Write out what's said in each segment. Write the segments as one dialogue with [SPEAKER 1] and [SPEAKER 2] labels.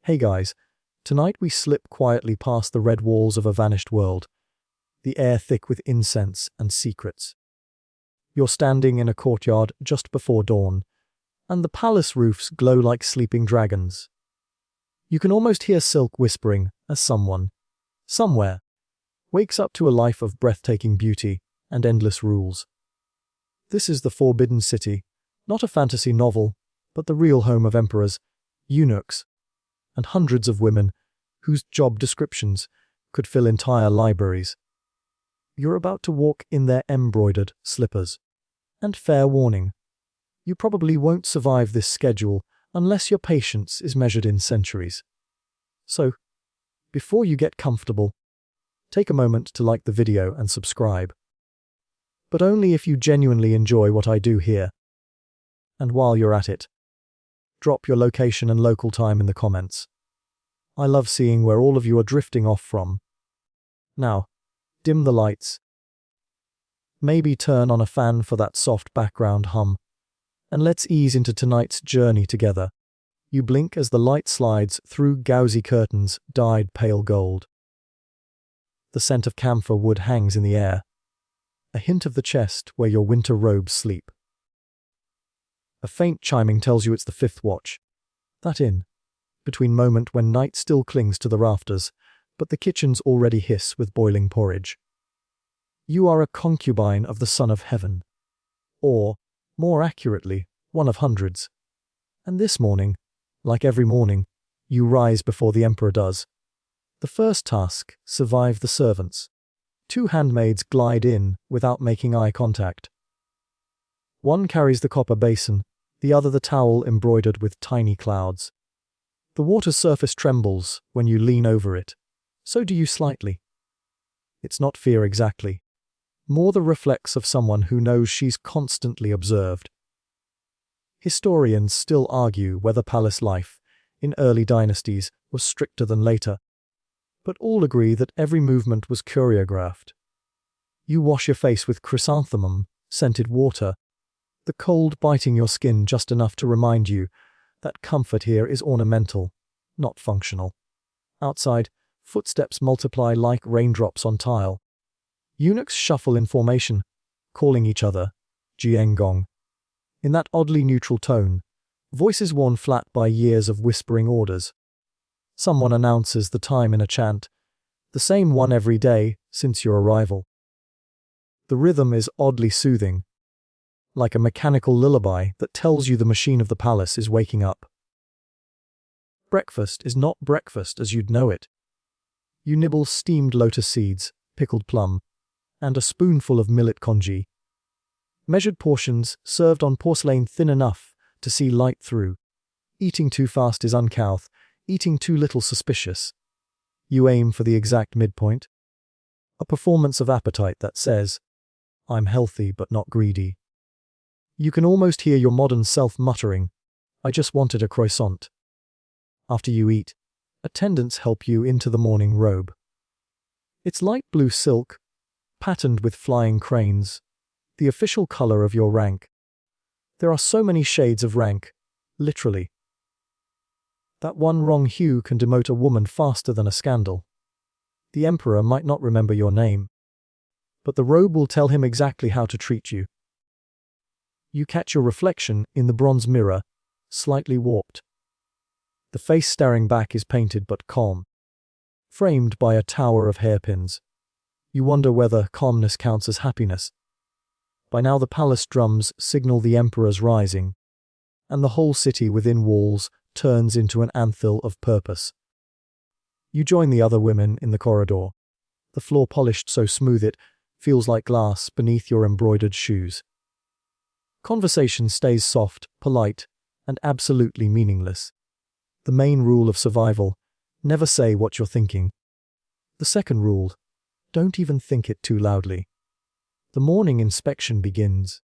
[SPEAKER 1] Hey guys, tonight we slip quietly past the red walls of a vanished world, the air thick with incense and secrets. You're standing in a courtyard just before dawn, and the palace roofs glow like sleeping dragons. You can almost hear Silk whispering as someone, somewhere, wakes up to a life of breathtaking beauty and endless rules. This is the Forbidden City, not a fantasy novel, but the real home of emperors, eunuchs, and hundreds of women whose job descriptions could fill entire libraries. You're about to walk in their embroidered slippers. And fair warning, you probably won't survive this schedule unless your patience is measured in centuries. So, before you get comfortable, take a moment to like the video and subscribe. But only if you genuinely enjoy what I do here. And while you're at it, drop your location and local time in the comments. I love seeing where all of you are drifting off from. Now, dim the lights. Maybe turn on a fan for that soft background hum. And let's ease into tonight's journey together. You blink as the light slides through gauzy curtains dyed pale gold. The scent of camphor wood hangs in the air, a hint of the chest where your winter robes sleep. A faint chiming tells you it's the fifth watch. That between moment when night still clings to the rafters, but the kitchens already hiss with boiling porridge. You are a concubine of the Son of Heaven, or, more accurately, one of hundreds. And this morning, like every morning, you rise before the Emperor does. The first task, survive the servants. 2 handmaids glide in without making eye contact. One carries the copper basin, the other the towel embroidered with tiny clouds. The water's surface trembles when you lean over it. So do you slightly. It's not fear exactly, more the reflex of someone who knows she's constantly observed. Historians still argue whether palace life in early dynasties was stricter than later, but all agree that every movement was choreographed. You wash your face with chrysanthemum-scented water, the cold biting your skin just enough to remind you that comfort here is ornamental, not functional. Outside, footsteps multiply like raindrops on tile. Eunuchs shuffle in formation, calling each other Jiengong. In that oddly neutral tone, voices worn flat by years of whispering orders. Someone announces the time in a chant, the same one every day since your arrival. The rhythm is oddly soothing, like a mechanical lullaby that tells you the machine of the palace is waking up. Breakfast is not breakfast as you'd know it. You nibble steamed lotus seeds, pickled plum, and a spoonful of millet congee. Measured portions served on porcelain thin enough to see light through. Eating too fast is uncouth, eating too little suspicious. You aim for the exact midpoint. A performance of appetite that says, I'm healthy but not greedy. You can almost hear your modern self muttering, I just wanted a croissant. After you eat, attendants help you into the morning robe. It's light blue silk, patterned with flying cranes, the official color of your rank. There are so many shades of rank, literally. That one wrong hue can demote a woman faster than a scandal. The emperor might not remember your name, but the robe will tell him exactly how to treat you. You catch your reflection in the bronze mirror, slightly warped. The face staring back is painted but calm, framed by a tower of hairpins. You wonder whether calmness counts as happiness. By now the palace drums signal the emperor's rising, and the whole city within walls turns into an anthem of purpose. You join the other women in the corridor, the floor polished so smooth it feels like glass beneath your embroidered shoes. Conversation stays soft, polite, and absolutely meaningless. The main rule of survival, never say what you're thinking. The second rule, don't even think it too loudly. The morning inspection begins.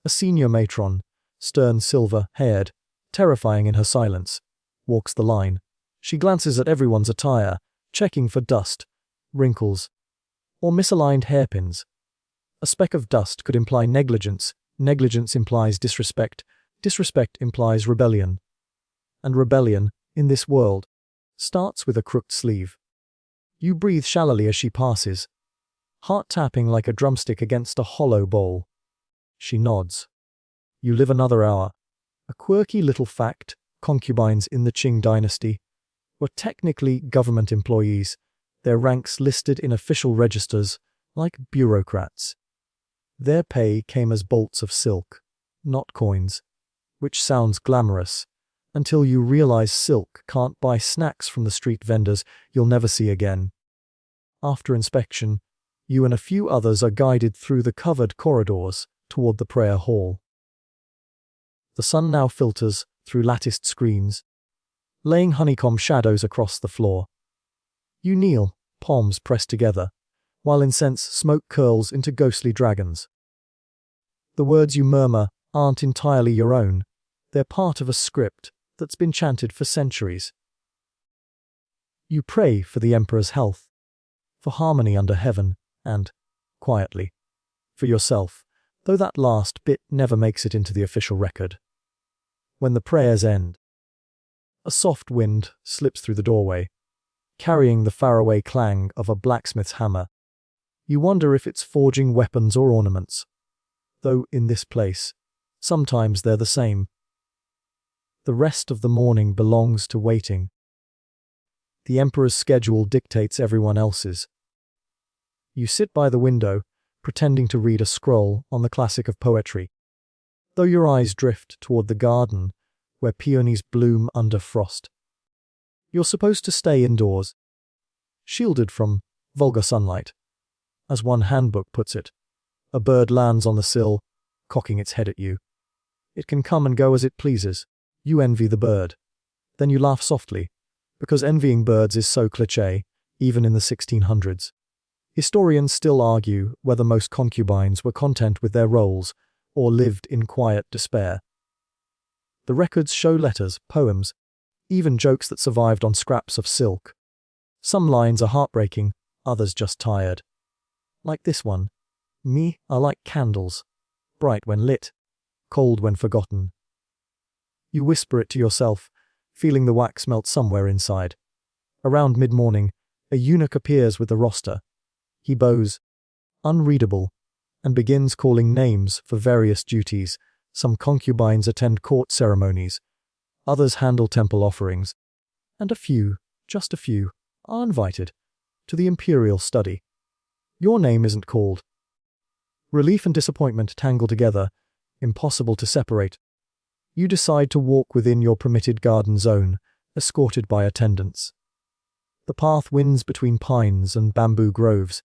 [SPEAKER 1] A senior matron, stern silver-haired, terrifying in her silence, walks the line. She glances at everyone's attire, checking for dust, wrinkles, or misaligned hairpins. A speck of dust could imply negligence, negligence implies disrespect, disrespect implies rebellion. And rebellion, in this world, starts with a crooked sleeve. You breathe shallowly as she passes, heart tapping like a drumstick against a hollow bowl. She nods. You live another hour. A quirky little fact: concubines in the Qing dynasty were technically government employees, their ranks listed in official registers like bureaucrats. Their pay came as bolts of silk, not coins, which sounds glamorous, until you realize silk can't buy snacks from the street vendors you'll never see again. After inspection, you and a few others are guided through the covered corridors toward the prayer hall. The sun now filters through latticed screens, laying honeycomb shadows across the floor. You kneel, palms pressed together, while incense smoke curls into ghostly dragons. The words you murmur aren't entirely your own. They're part of a script that's been chanted for centuries. You pray for the emperor's health, for harmony under heaven, and, quietly, for yourself, though that last bit never makes it into the official record. When the prayers end, a soft wind slips through the doorway, carrying the faraway clang of a blacksmith's hammer. You wonder if it's forging weapons or ornaments, though in this place, sometimes they're the same. The rest of the morning belongs to waiting. The emperor's schedule dictates everyone else's. You sit by the window, pretending to read a scroll on the classic of poetry, though your eyes drift toward the garden where peonies bloom under frost. You're supposed to stay indoors, shielded from vulgar sunlight. As one handbook puts it, a bird lands on the sill, cocking its head at you. It can come and go as it pleases. You envy the bird. Then you laugh softly, because envying birds is so cliché, even in the 1600s. Historians still argue whether most concubines were content with their roles or lived in quiet despair. The records show letters, poems, even jokes that survived on scraps of silk. Some lines are heartbreaking, others just tired. Like this one: "Me are like candles, bright when lit, cold when forgotten." You whisper it to yourself, feeling the wax melt somewhere inside. Around mid-morning, a eunuch appears with the roster. He bows, unreadable, and begins calling names for various duties. Some concubines attend court ceremonies, others handle temple offerings, and a few, just a few, are invited to the imperial study. Your name isn't called. Relief and disappointment tangle together, impossible to separate. You decide to walk within your permitted garden zone, escorted by attendants. The path winds between pines and bamboo groves,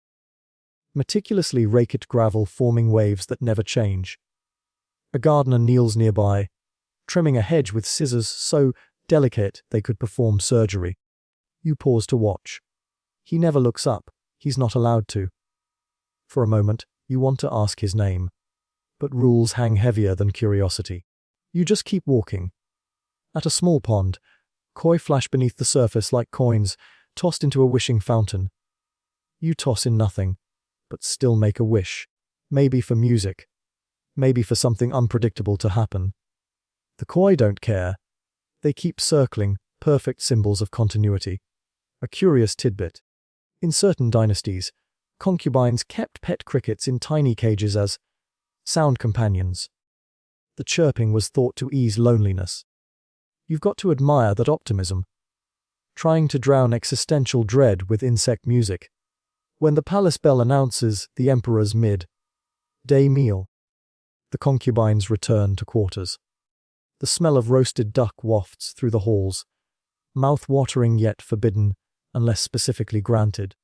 [SPEAKER 1] meticulously raked gravel forming waves that never change. A gardener kneels nearby, trimming a hedge with scissors so delicate they could perform surgery. You pause to watch. He never looks up. He's not allowed to. For a moment, you want to ask his name, but rules hang heavier than curiosity. You just keep walking. At a small pond, koi flash beneath the surface like coins tossed into a wishing fountain. You toss in nothing, but still make a wish, maybe for music, maybe for something unpredictable to happen. The koi don't care. They keep circling, perfect symbols of continuity. A curious tidbit: in certain dynasties, concubines kept pet crickets in tiny cages as sound companions. The chirping was thought to ease loneliness. You've got to admire that optimism, trying to drown existential dread with insect music. When the palace bell announces the emperor's mid-day meal, the concubines return to quarters. The smell of roasted duck wafts through the halls, mouth-watering yet forbidden unless specifically granted.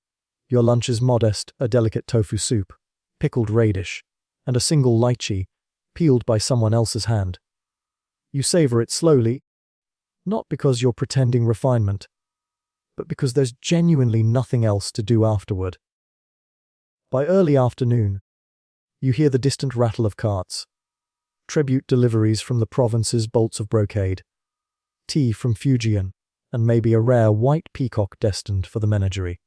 [SPEAKER 1] Your lunch is modest: a delicate tofu soup, pickled radish, and a single lychee, peeled by someone else's hand. You savor it slowly, not because you're pretending refinement, but because there's genuinely nothing else to do afterward. By early afternoon, you hear the distant rattle of carts, tribute deliveries from the province's bolts of brocade, tea from Fujian, and maybe a rare white peacock destined for the menagerie.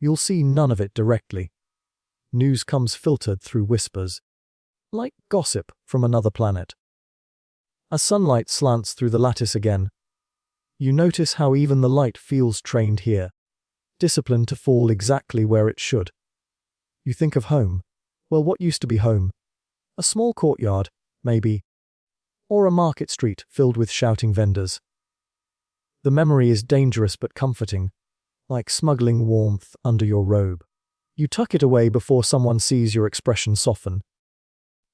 [SPEAKER 1] You'll see none of it directly. News comes filtered through whispers, like gossip from another planet. As sunlight slants through the lattice again, You notice how even the light feels trained here, disciplined to fall exactly where it should. You think of home. Well, what used to be home? A small courtyard, maybe, or a market street filled with shouting vendors. The memory is dangerous but comforting, like smuggling warmth under your robe. You tuck it away before someone sees your expression soften.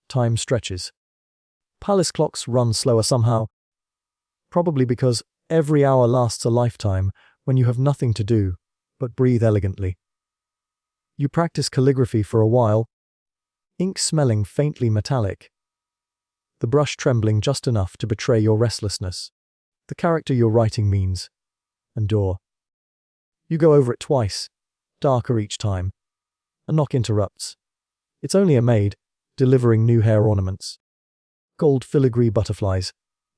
[SPEAKER 1] Time stretches. Palace clocks run slower somehow, probably because every hour lasts a lifetime when you have nothing to do but breathe elegantly. You practice calligraphy for a while, ink smelling faintly metallic, the brush trembling just enough to betray your restlessness. The character you're writing means endure. You go over it twice, darker each time. A knock interrupts. It's only a maid, delivering new hair ornaments. Gold filigree butterflies,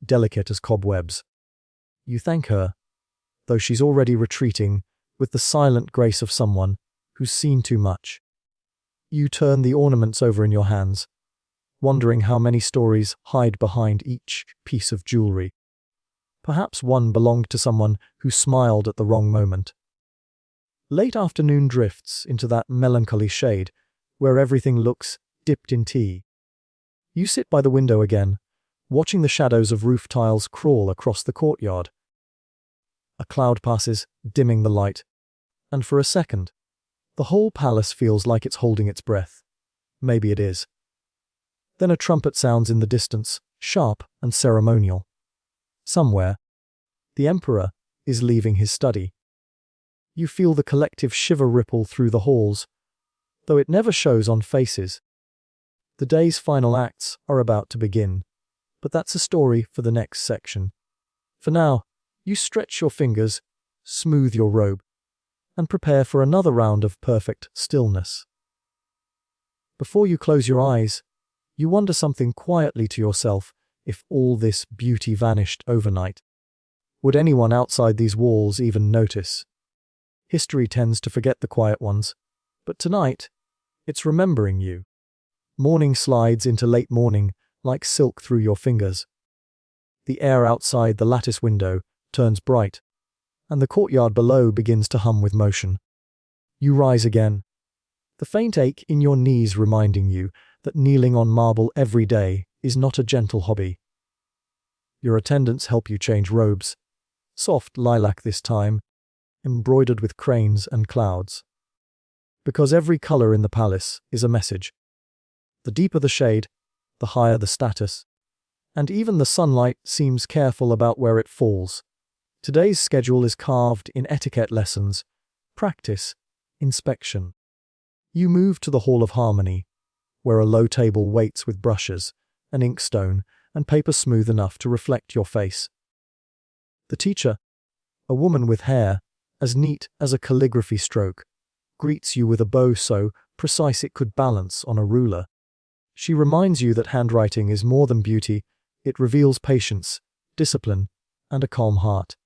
[SPEAKER 1] delicate as cobwebs. You thank her, though she's already retreating, with the silent grace of someone who's seen too much. You turn the ornaments over in your hands, wondering how many stories hide behind each piece of jewelry. Perhaps one belonged to someone who smiled at the wrong moment. Late afternoon drifts into that melancholy shade where everything looks dipped in tea. You sit by the window again, watching the shadows of roof tiles crawl across the courtyard. A cloud passes, dimming the light, and for a second, the whole palace feels like it's holding its breath. Maybe it is. Then a trumpet sounds in the distance, sharp and ceremonial. Somewhere, the emperor is leaving his study. You feel the collective shiver ripple through the halls, though it never shows on faces. The day's final acts are about to begin, but that's a story for the next section. For now, you stretch your fingers, smooth your robe, and prepare for another round of perfect stillness. Before you close your eyes, you wonder something quietly to yourself. If all this beauty vanished overnight, would anyone outside these walls even notice? History tends to forget the quiet ones, but tonight, it's remembering you. Morning slides into late morning like silk through your fingers. The air outside the lattice window turns bright, and the courtyard below begins to hum with motion. You rise again, the faint ache in your knees reminding you that kneeling on marble every day is not a gentle hobby. Your attendants help you change robes, soft lilac this time, embroidered with cranes and clouds. Because every color in the palace is a message. The deeper the shade, the higher the status, and even the sunlight seems careful about where it falls. Today's schedule is carved in etiquette lessons, practice, inspection. You move to the Hall of Harmony, where a low table waits with brushes, an inkstone, and paper smooth enough to reflect your face. The teacher, a woman with hair as neat as a calligraphy stroke, greets you with a bow so precise it could balance on a ruler. She reminds you that handwriting is more than beauty, it reveals patience, discipline, and a calm heart.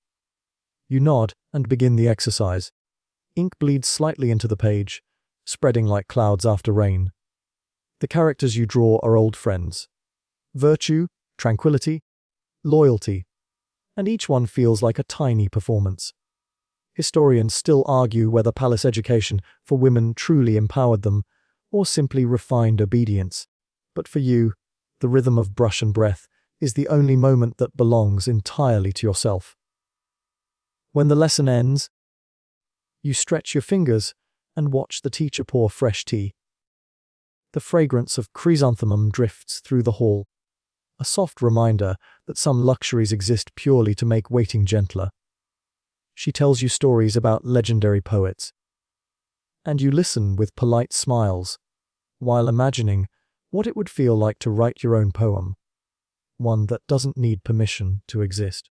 [SPEAKER 1] You nod and begin the exercise. Ink bleeds slightly into the page, spreading like clouds after rain. The characters you draw are old friends. Virtue, tranquility, loyalty, and each one feels like a tiny performance. Historians still argue whether palace education for women truly empowered them or simply refined obedience. But for you, the rhythm of brush and breath is the only moment that belongs entirely to yourself. When the lesson ends, you stretch your fingers and watch the teacher pour fresh tea. The fragrance of chrysanthemum drifts through the hall, a soft reminder that some luxuries exist purely to make waiting gentler. She tells you stories about legendary poets, and you listen with polite smiles, while imagining what it would feel like to write your own poem, one that doesn't need permission to exist.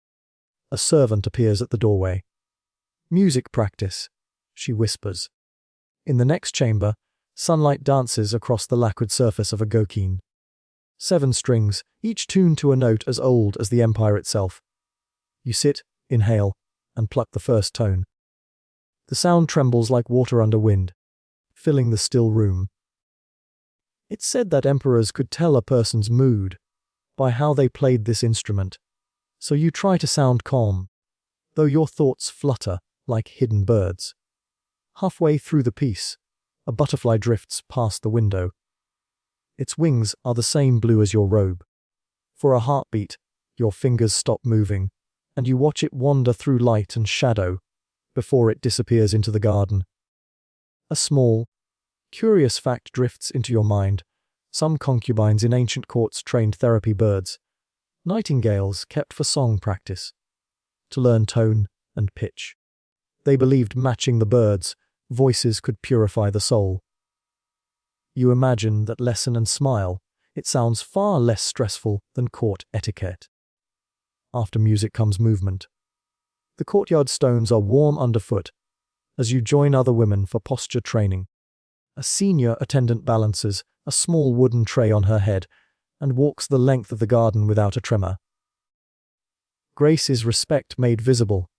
[SPEAKER 1] A servant appears at the doorway. "Music practice," she whispers. In the next chamber, sunlight dances across the lacquered surface of a gokeen. 7 strings, each tuned to a note as old as the empire itself. You sit, inhale, and pluck the first tone. The sound trembles like water under wind, filling the still room. It's said that emperors could tell a person's mood by how they played this instrument, so you try to sound calm, though your thoughts flutter like hidden birds. Halfway through the piece, a butterfly drifts past the window. Its wings are the same blue as your robe. For a heartbeat, your fingers stop moving, and you watch it wander through light and shadow before it disappears into the garden. A small, curious fact drifts into your mind. Some concubines in ancient courts trained therapy birds, nightingales kept for song practice, to learn tone and pitch. They believed matching the birds' voices could purify the soul. You imagine that lesson and smile. It sounds far less stressful than court etiquette. After music comes movement. The courtyard stones are warm underfoot as you join other women for posture training. A senior attendant balances a small wooden tray on her head and walks the length of the garden without a tremor. Grace is respect made visible,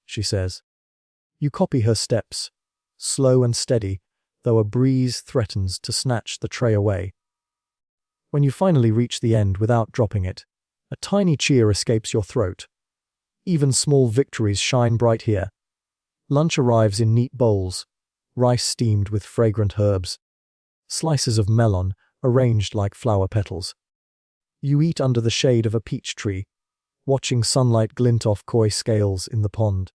[SPEAKER 1] she says. You copy her steps, slow and steady, though a breeze threatens to snatch the tray away. When you finally reach the end without dropping it, a tiny cheer escapes your throat. Even small victories shine bright here. Lunch arrives in neat bowls, rice steamed with fragrant herbs, slices of melon arranged like flower petals. You eat under the shade of a peach tree, watching sunlight glint off koi scales in the pond.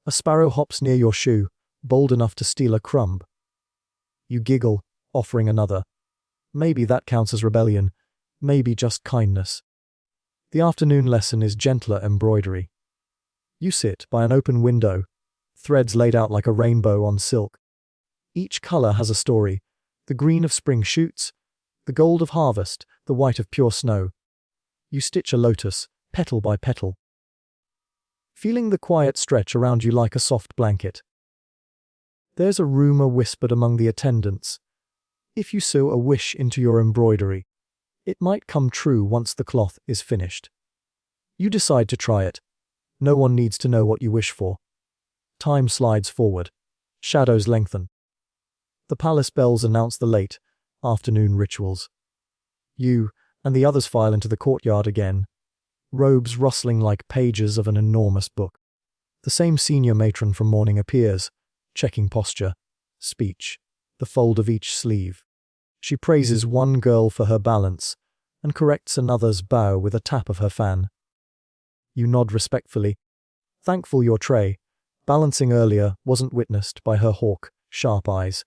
[SPEAKER 1] A sparrow hops near your shoe, bold enough to steal a crumb. You giggle, offering another. Maybe that counts as rebellion, maybe just kindness. The afternoon lesson is gentler embroidery. You sit by an open window, threads laid out like a rainbow on silk. Each color has a story: the green of spring shoots, the gold of harvest, the white of pure snow. You stitch a lotus, petal by petal, feeling the quiet stretch around you like a soft blanket. There's a rumor whispered among the attendants. If you sew a wish into your embroidery, it might come true once the cloth is finished. You decide to try it. No one needs to know what you wish for. Time slides forward. Shadows lengthen. The palace bells announce the late afternoon rituals. You and the others file into the courtyard again, robes rustling like pages of an enormous book. The same senior matron from morning appears, checking posture, speech, the fold of each sleeve. She praises one girl for her balance and corrects another's bow with a tap of her fan. You nod respectfully, thankful your tray, balancing earlier, wasn't witnessed by her hawk, sharp eyes.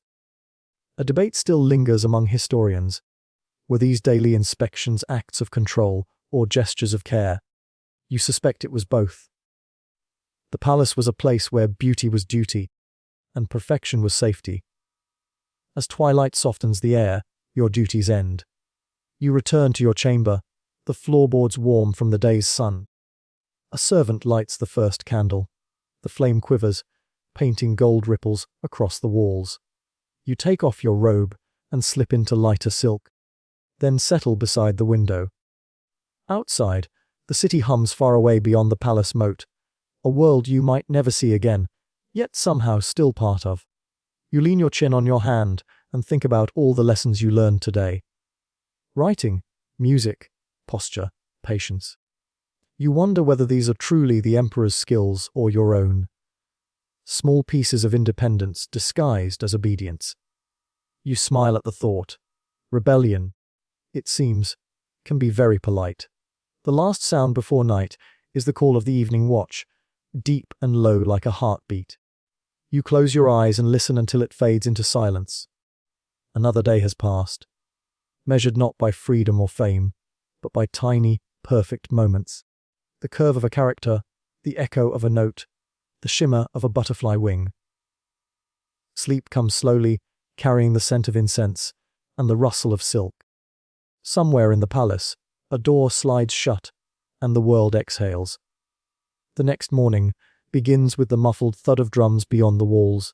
[SPEAKER 1] A debate still lingers among historians. Were these daily inspections acts of control or gestures of care? You suspect it was both. The palace was a place where beauty was duty, and perfection was safety. As twilight softens the air, your duties end. You return to your chamber, the floorboards warm from the day's sun. A servant lights the first candle. The flame quivers, painting gold ripples across the walls. You take off your robe and slip into lighter silk, then settle beside the window. Outside, the city hums far away beyond the palace moat, a world you might never see again, yet somehow still part of. You lean your chin on your hand and think about all the lessons you learned today. Writing, music, posture, patience. You wonder whether these are truly the emperor's skills or your own. Small pieces of independence disguised as obedience. You smile at the thought. Rebellion, it seems, can be very polite. The last sound before night is the call of the evening watch, deep and low like a heartbeat. You close your eyes and listen until it fades into silence. Another day has passed, measured not by freedom or fame, but by tiny, perfect moments. The curve of a character, the echo of a note, the shimmer of a butterfly wing. Sleep comes slowly, carrying the scent of incense and the rustle of silk. Somewhere in the palace, a door slides shut, and the world exhales. The next morning begins with the muffled thud of drums beyond the walls.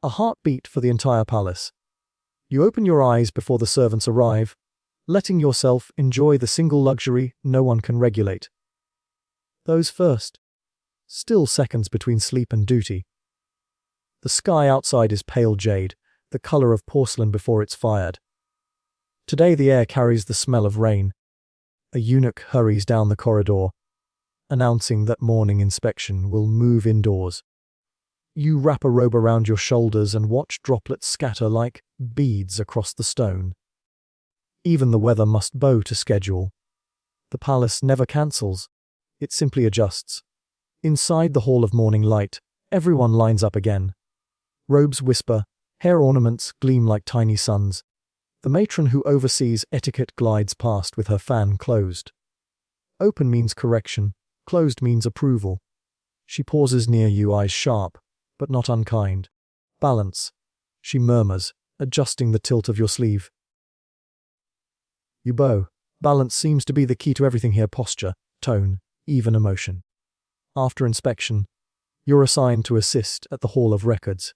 [SPEAKER 1] A heartbeat for the entire palace. You open your eyes before the servants arrive, letting yourself enjoy the single luxury no one can regulate. Those first, still seconds between sleep and duty. The sky outside is pale jade, the color of porcelain before it's fired. Today the air carries the smell of rain. A eunuch hurries down the corridor. announcing that morning inspection will move indoors. You wrap a robe around your shoulders and watch droplets scatter like beads across the stone. Even the weather must bow to schedule. The palace never cancels. It simply adjusts. Inside the hall of morning light, everyone lines up again. Robes whisper, hair ornaments gleam like tiny suns. The matron who oversees etiquette glides past with her fan closed. Open means correction, closed means approval. She pauses near you, eyes sharp, but not unkind. Balance, she murmurs, adjusting the tilt of your sleeve. You bow. Balance seems to be the key to everything here: posture, tone, even emotion. After inspection, you're assigned to assist at the Hall of Records.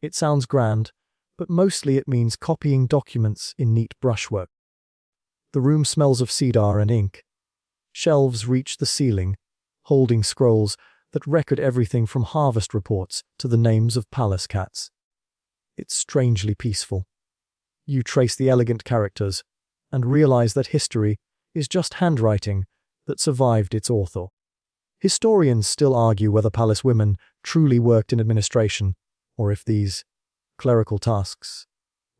[SPEAKER 1] It sounds grand, but mostly it means copying documents in neat brushwork. The room smells of cedar and ink. Shelves reach the ceiling, holding scrolls that record everything from harvest reports to the names of palace cats. It's strangely peaceful. You trace the elegant characters and realize that history is just handwriting that survived its author. Historians still argue whether palace women truly worked in administration, or if these clerical tasks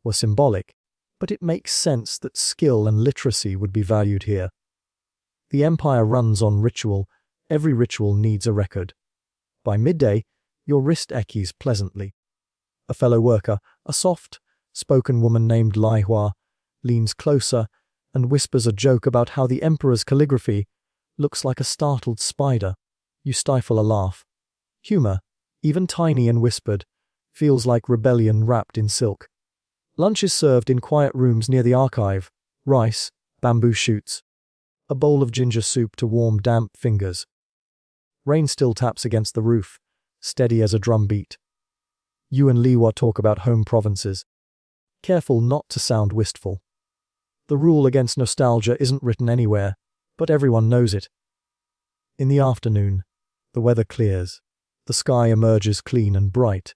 [SPEAKER 1] were symbolic, but it makes sense that skill and literacy would be valued here. The empire runs on ritual. Every ritual needs a record. By midday, your wrist echoes pleasantly. A fellow worker, a soft-spoken woman named Lai Hua, leans closer and whispers a joke about how the emperor's calligraphy looks like a startled spider. You stifle a laugh. Humor, even tiny and whispered, feels like rebellion wrapped in silk. Lunch is served in quiet rooms near the archive: rice, bamboo shoots, a bowl of ginger soup to warm damp fingers. Rain still taps against the roof, steady as a drum beat. You and Liwa talk about home provinces, careful not to sound wistful. The rule against nostalgia isn't written anywhere, but everyone knows it. In the afternoon, the weather clears, the sky emerges clean and bright,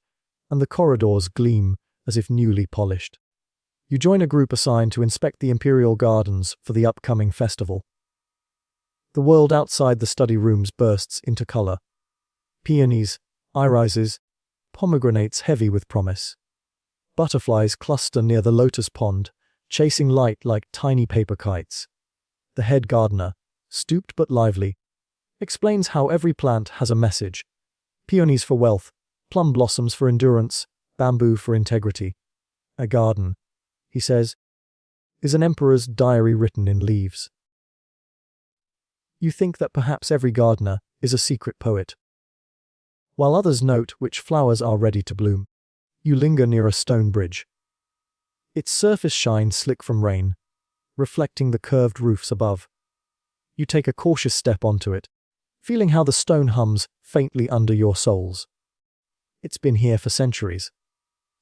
[SPEAKER 1] and the corridors gleam as if newly polished. You join a group assigned to inspect the imperial gardens for the upcoming festival. The world outside the study rooms bursts into color. Peonies, irises, pomegranates heavy with promise. Butterflies cluster near the lotus pond, chasing light like tiny paper kites. The head gardener, stooped but lively, explains how every plant has a message: peonies for wealth, plum blossoms for endurance, bamboo for integrity. A garden, he says, is an emperor's diary written in leaves. You think that perhaps every gardener is a secret poet. While others note which flowers are ready to bloom, you linger near a stone bridge. Its surface shines slick from rain, reflecting the curved roofs above. You take a cautious step onto it, feeling how the stone hums faintly under your soles. It's been here for centuries.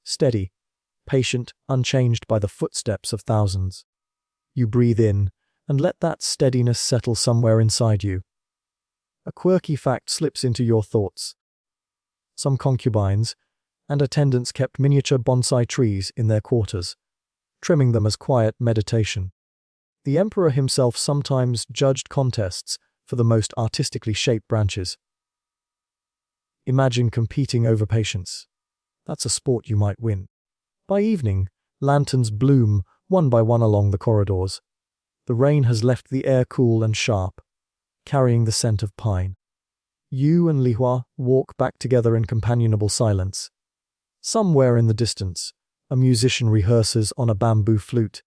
[SPEAKER 1] Steady, patient, unchanged by the footsteps of thousands. You breathe in and let that steadiness settle somewhere inside you. A quirky fact slips into your thoughts. Some concubines and attendants kept miniature bonsai trees in their quarters, trimming them as quiet meditation. The emperor himself sometimes judged contests for the most artistically shaped branches. Imagine competing over patience. That's a sport you might win. By evening, lanterns bloom one by one along the corridors. The rain has left the air cool and sharp, carrying the scent of pine. You and Lihua walk back together in companionable silence. Somewhere in the distance, a musician rehearses on a bamboo flute.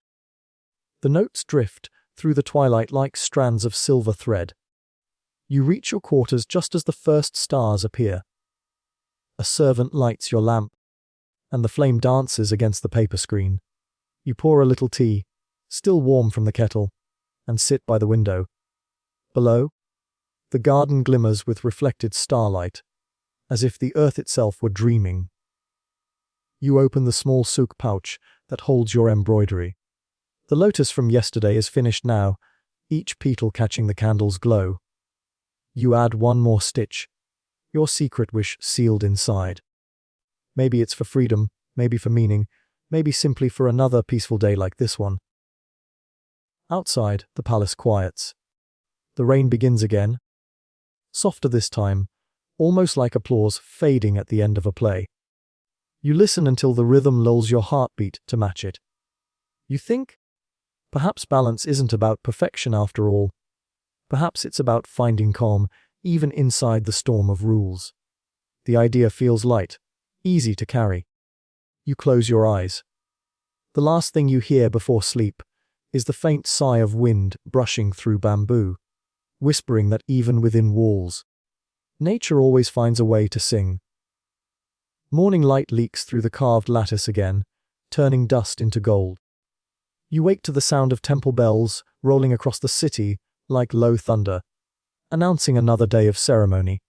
[SPEAKER 1] The notes drift through the twilight like strands of silver thread. You reach your quarters just as the first stars appear. A servant lights your lamp, and the flame dances against the paper screen. You pour a little tea, still warm from the kettle, and sit by the window. Below, the garden glimmers with reflected starlight, as if the earth itself were dreaming. You open the small souk pouch that holds your embroidery. The lotus from yesterday is finished now, each petal catching the candle's glow. You add one more stitch, your secret wish sealed inside. Maybe it's for freedom, maybe for meaning, maybe simply for another peaceful day like this one. Outside, the palace quiets. The rain begins again, softer this time, almost like applause fading at the end of a play. You listen until the rhythm lulls your heartbeat to match it. You think, perhaps balance isn't about perfection after all. Perhaps it's about finding calm, even inside the storm of rules. The idea feels light, easy to carry. You close your eyes. The last thing you hear before sleep is the faint sigh of wind brushing through bamboo, whispering that even within walls, nature always finds a way to sing. Morning light leaks through the carved lattice again, turning dust into gold. You wake to the sound of temple bells rolling across the city like low thunder, announcing another day of ceremony.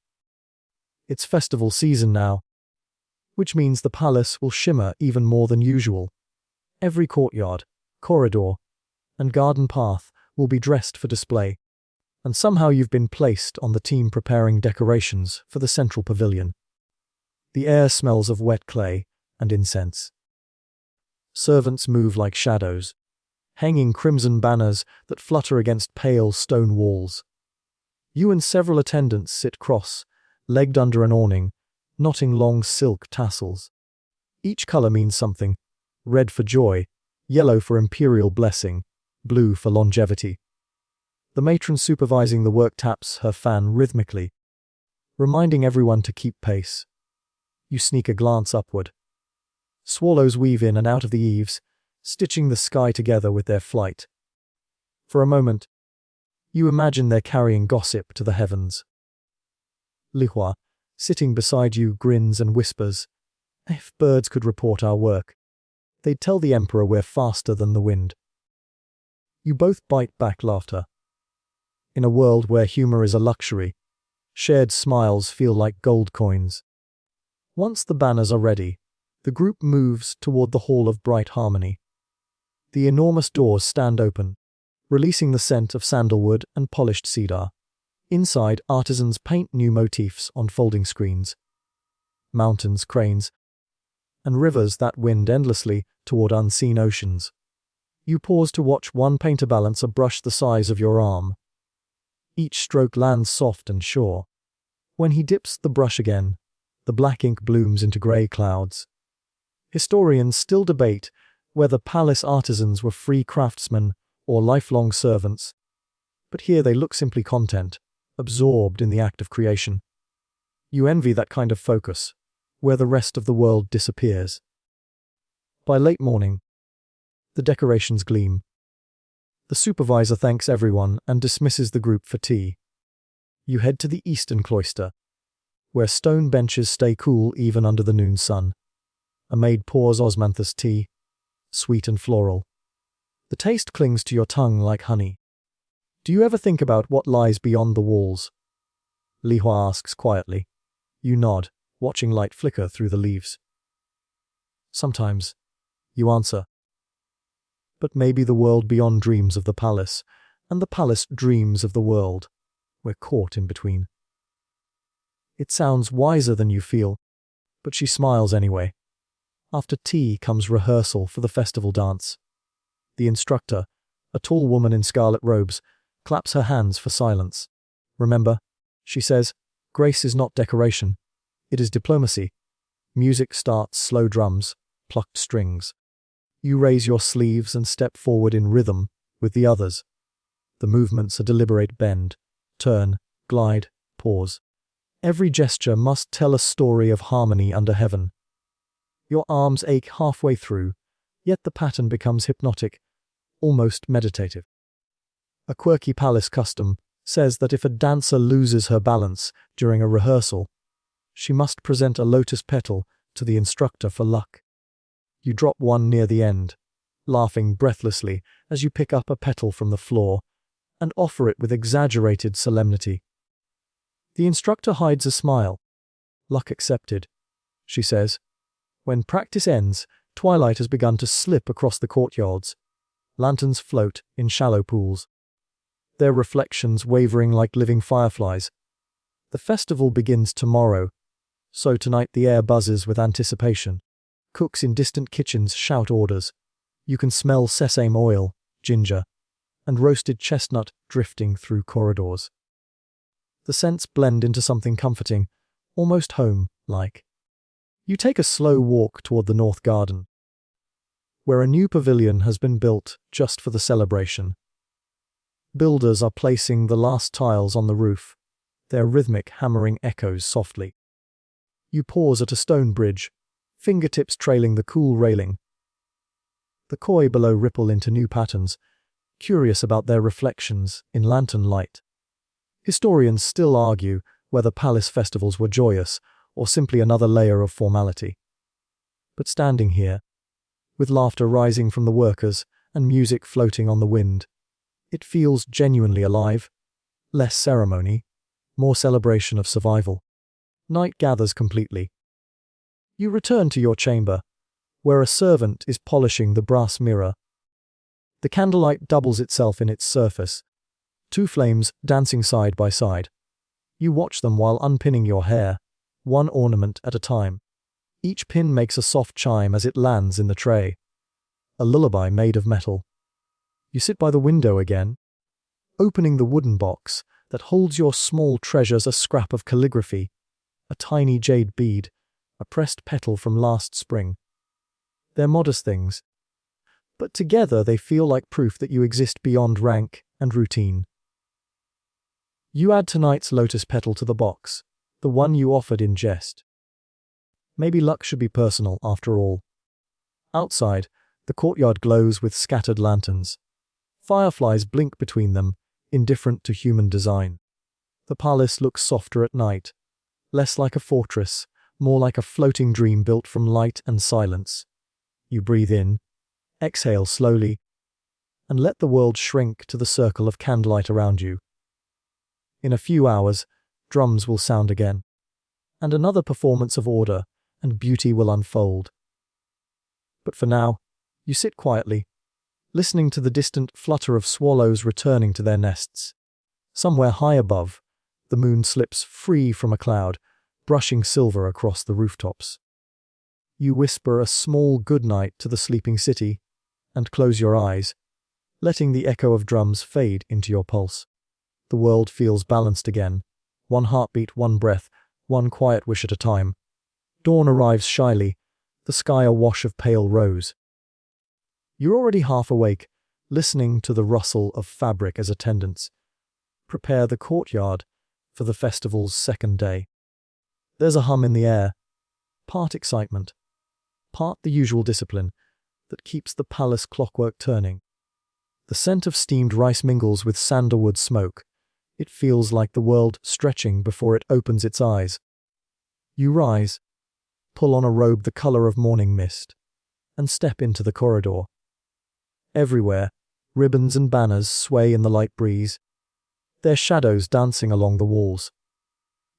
[SPEAKER 1] It's festival season now, which means the palace will shimmer even more than usual. Every courtyard, corridor, and garden path will be dressed for display, and somehow you've been placed on the team preparing decorations for the central pavilion. The air smells of wet clay and incense. Servants move like shadows, hanging crimson banners that flutter against pale stone walls. You and several attendants sit cross-legged under an awning, knotting long silk tassels. Each color means something: red for joy, yellow for imperial blessing, blue for longevity. The matron supervising the work taps her fan rhythmically, reminding everyone to keep pace. You sneak a glance upward. Swallows weave in and out of the eaves, stitching the sky together with their flight. For a moment, you imagine they're carrying gossip to the heavens. Lihua, sitting beside you, grins and whispers, "If birds could report our work, they'd tell the emperor we're faster than the wind." You both bite back laughter. In a world where humor is a luxury, shared smiles feel like gold coins. Once the banners are ready, the group moves toward the Hall of Bright Harmony. The enormous doors stand open, releasing the scent of sandalwood and polished cedar. Inside, artisans paint new motifs on folding screens. Mountains, cranes, and rivers that wind endlessly toward unseen oceans. You pause to watch one painter balance a brush the size of your arm. Each stroke lands soft and sure. When he dips the brush again, the black ink blooms into grey clouds. Historians still debate whether palace artisans were free craftsmen or lifelong servants, but here they look simply content, absorbed in the act of creation. You envy that kind of focus, where the rest of the world disappears. By late morning, the decorations gleam. The supervisor thanks everyone and dismisses the group for tea. You head to the eastern cloister, where stone benches stay cool even under the noon sun. A maid pours osmanthus tea, sweet and floral. The taste clings to your tongue like honey. Do you ever think about what lies beyond the walls? Lihua asks quietly. You nod, watching light flicker through the leaves. Sometimes, you answer. But maybe the world beyond dreams of the palace, and the palace dreams of the world. We're caught in between. It sounds wiser than you feel, but she smiles anyway. After tea comes rehearsal for the festival dance. The instructor, a tall woman in scarlet robes, claps her hands for silence. Remember, she says, grace is not decoration. It is diplomacy. Music starts, slow drums, plucked strings. You raise your sleeves and step forward in rhythm with the others. The movements a deliberate bend, turn, glide, pause. Every gesture must tell a story of harmony under heaven. Your arms ache halfway through, yet the pattern becomes hypnotic, almost meditative. A quirky palace custom says that if a dancer loses her balance during a rehearsal, she must present a lotus petal to the instructor for luck. You drop one near the end, laughing breathlessly as you pick up a petal from the floor and offer it with exaggerated solemnity. The instructor hides a smile. Luck accepted, she says. When practice ends, twilight has begun to slip across the courtyards. Lanterns float in shallow pools, their reflections wavering like living fireflies. The festival begins tomorrow, so tonight the air buzzes with anticipation. Cooks in distant kitchens shout orders. You can smell sesame oil, ginger, and roasted chestnut drifting through corridors. The scents blend into something comforting, almost home-like. You take a slow walk toward the north garden, where a new pavilion has been built just for the celebration. Builders are placing the last tiles on the roof, their rhythmic hammering echoes softly. You pause at a stone bridge, fingertips trailing the cool railing. The koi below ripple into new patterns, curious about their reflections in lantern light. Historians still argue whether palace festivals were joyous or simply another layer of formality. But standing here, with laughter rising from the workers and music floating on the wind, it feels genuinely alive, less ceremony, more celebration of survival. Night gathers completely. You return to your chamber, where a servant is polishing the brass mirror. The candlelight doubles itself in its surface, two flames dancing side by side. You watch them while unpinning your hair, one ornament at a time. Each pin makes a soft chime as it lands in the tray. A lullaby made of metal. You sit by the window again, opening the wooden box that holds your small treasures, a scrap of calligraphy, a tiny jade bead, a pressed petal from last spring. They're modest things, but together they feel like proof that you exist beyond rank and routine. You add tonight's lotus petal to the box, the one you offered in jest. Maybe luck should be personal after all. Outside, the courtyard glows with scattered lanterns. Fireflies blink between them, indifferent to human design. The palace looks softer at night, less like a fortress, more like a floating dream built from light and silence. You breathe in, exhale slowly, and let the world shrink to the circle of candlelight around you. In a few hours, drums will sound again, and another performance of order and beauty will unfold. But for now, you sit quietly, listening to the distant flutter of swallows returning to their nests. Somewhere high above, the moon slips free from a cloud, brushing silver across the rooftops. You whisper a small goodnight to the sleeping city and close your eyes, letting the echo of drums fade into your pulse. The world feels balanced again, one heartbeat, one breath, one quiet wish at a time. Dawn arrives shyly, the sky awash of pale rose. You're already half awake, listening to the rustle of fabric as attendants prepare the courtyard for the festival's second day. There's a hum in the air, part excitement, part the usual discipline that keeps the palace clockwork turning. The scent of steamed rice mingles with sandalwood smoke. It feels like the world stretching before it opens its eyes. You rise, pull on a robe the color of morning mist, and step into the corridor. Everywhere, ribbons and banners sway in the light breeze, their shadows dancing along the walls.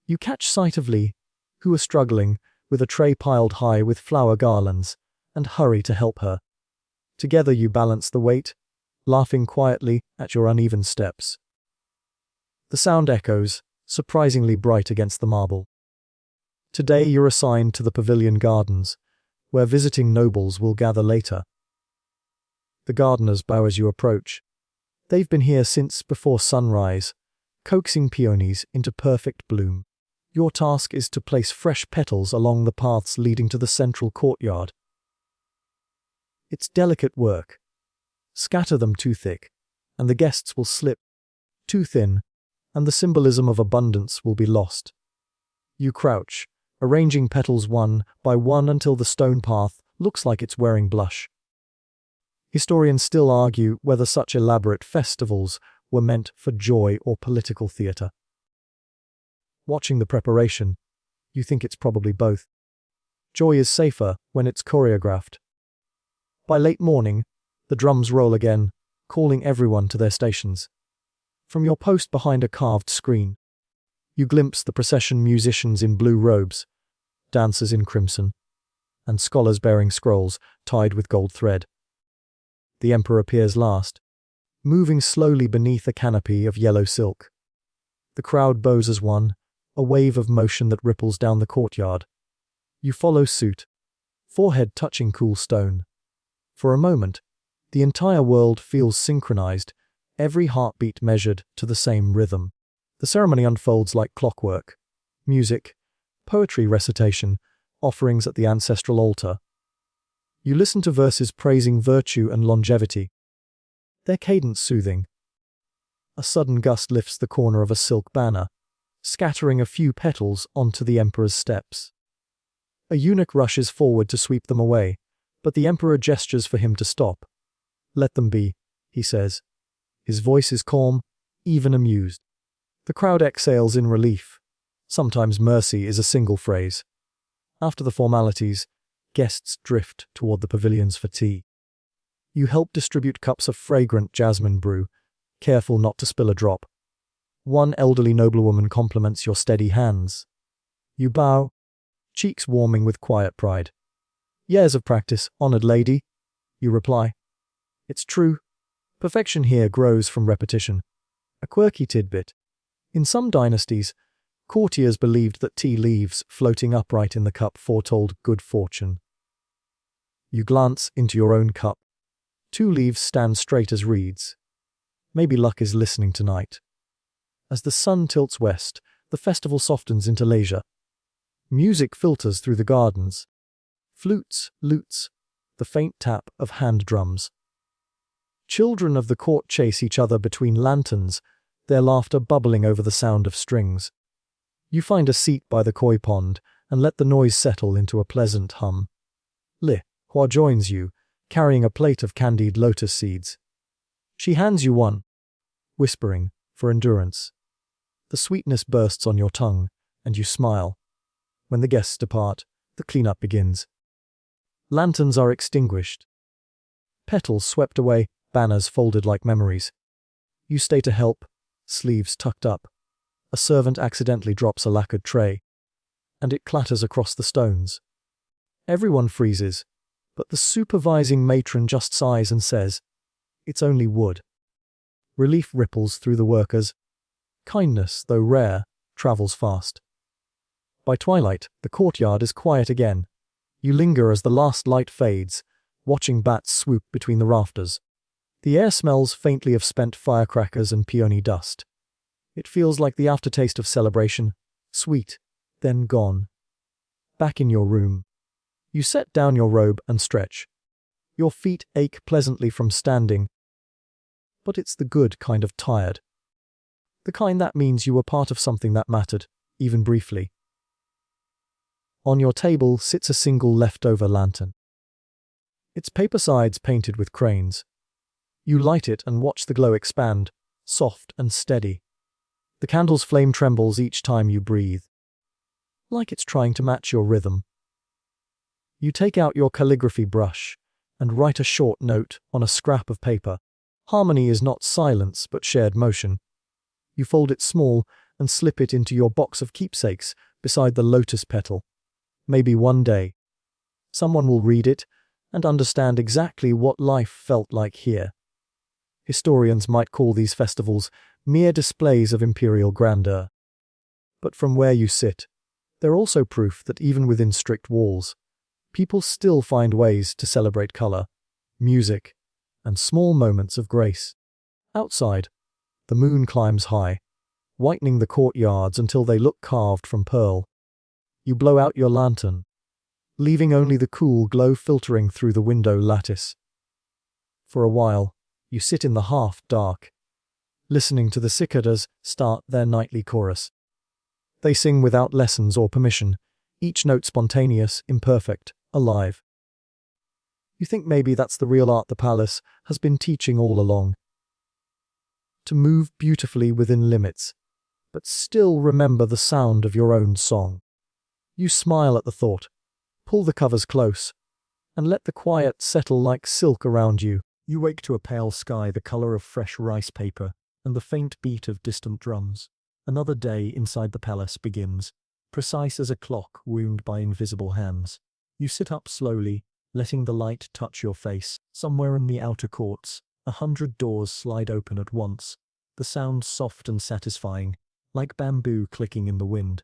[SPEAKER 1] You catch sight of Lee, who is struggling with a tray piled high with flower garlands, and hurry to help her. Together you balance the weight, laughing quietly at your uneven steps. The sound echoes, surprisingly bright against the marble. Today you're assigned to the pavilion gardens, where visiting nobles will gather later. The gardeners bow as you approach. They've been here since before sunrise, coaxing peonies into perfect bloom. Your task is to place fresh petals along the paths leading to the central courtyard. It's delicate work. Scatter them too thick, and the guests will slip. Too thin, and the symbolism of abundance will be lost. You crouch, arranging petals one by one until the stone path looks like it's wearing blush. Historians still argue whether such elaborate festivals were meant for joy or political theatre. Watching the preparation, you think it's probably both. Joy is safer when it's choreographed. By late morning, the drums roll again, calling everyone to their stations. From your post behind a carved screen, you glimpse the procession, musicians in blue robes, dancers in crimson, and scholars bearing scrolls tied with gold thread. The emperor appears last, moving slowly beneath a canopy of yellow silk. The crowd bows as one, a wave of motion that ripples down the courtyard. You follow suit, forehead touching cool stone. For a moment, the entire world feels synchronized, every heartbeat measured to the same rhythm. The ceremony unfolds like clockwork. Music, poetry recitation, offerings at the ancestral altar. You listen to verses praising virtue and longevity, their cadence soothing. A sudden gust lifts the corner of a silk banner, scattering a few petals onto the emperor's steps. A eunuch rushes forward to sweep them away, but the emperor gestures for him to stop. "Let them be," he says. His voice is calm, even amused. The crowd exhales in relief. Sometimes mercy is a single phrase. After the formalities, guests drift toward the pavilions for tea. You help distribute cups of fragrant jasmine brew, careful not to spill a drop. One elderly noblewoman compliments your steady hands. You bow, cheeks warming with quiet pride. "Years of practice, honored lady," you reply. It's true. Perfection here grows from repetition. A quirky tidbit. In some dynasties, courtiers believed that tea leaves floating upright in the cup foretold good fortune. You glance into your own cup. 2 leaves stand straight as reeds. Maybe luck is listening tonight. As the sun tilts west, the festival softens into leisure. Music filters through the gardens. Flutes, lutes, the faint tap of hand drums. Children of the court chase each other between lanterns, their laughter bubbling over the sound of strings. You find a seat by the koi pond and let the noise settle into a pleasant hum. Li Hua joins you, carrying a plate of candied lotus seeds. She hands you one, whispering, "For endurance." The sweetness bursts on your tongue, and you smile. When the guests depart, the cleanup begins. Lanterns are extinguished. Petals swept away, banners folded like memories. You stay to help, sleeves tucked up. A servant accidentally drops a lacquered tray, and it clatters across the stones. Everyone freezes, but the supervising matron just sighs and says, "It's only wood." Relief ripples through the workers. Kindness, though rare, travels fast. By twilight, the courtyard is quiet again. You linger as the last light fades, watching bats swoop between the rafters. The air smells faintly of spent firecrackers and peony dust. It feels like the aftertaste of celebration, sweet, then gone. Back in your room, you set down your robe and stretch. Your feet ache pleasantly from standing, but it's the good kind of tired. The kind that means you were part of something that mattered, even briefly. On your table sits a single leftover lantern. Its paper sides painted with cranes. You light it and watch the glow expand, soft and steady. The candle's flame trembles each time you breathe, like it's trying to match your rhythm. You take out your calligraphy brush and write a short note on a scrap of paper. Harmony is not silence but shared motion. You fold it small and slip it into your box of keepsakes beside the lotus petal. Maybe one day, someone will read it and understand exactly what life felt like here. Historians might call these festivals mere displays of imperial grandeur. But from where you sit, they're also proof that even within strict walls, people still find ways to celebrate color, music, and small moments of grace. Outside, the moon climbs high, whitening the courtyards until they look carved from pearl. You blow out your lantern, leaving only the cool glow filtering through the window lattice. For a while, you sit in the half-dark, listening to the cicadas start their nightly chorus. They sing without lessons or permission, each note spontaneous, imperfect, alive. You think maybe that's the real art the palace has been teaching all along. To move beautifully within limits, but still remember the sound of your own song. You smile at the thought, pull the covers close, and let the quiet settle like silk around you. You wake to a pale sky the color of fresh rice paper and the faint beat of distant drums. Another day inside the palace begins, precise as a clock wound by invisible hands. You sit up slowly, letting the light touch your face. Somewhere in the outer courts, 100 doors slide open at once, the sound soft and satisfying, like bamboo clicking in the wind.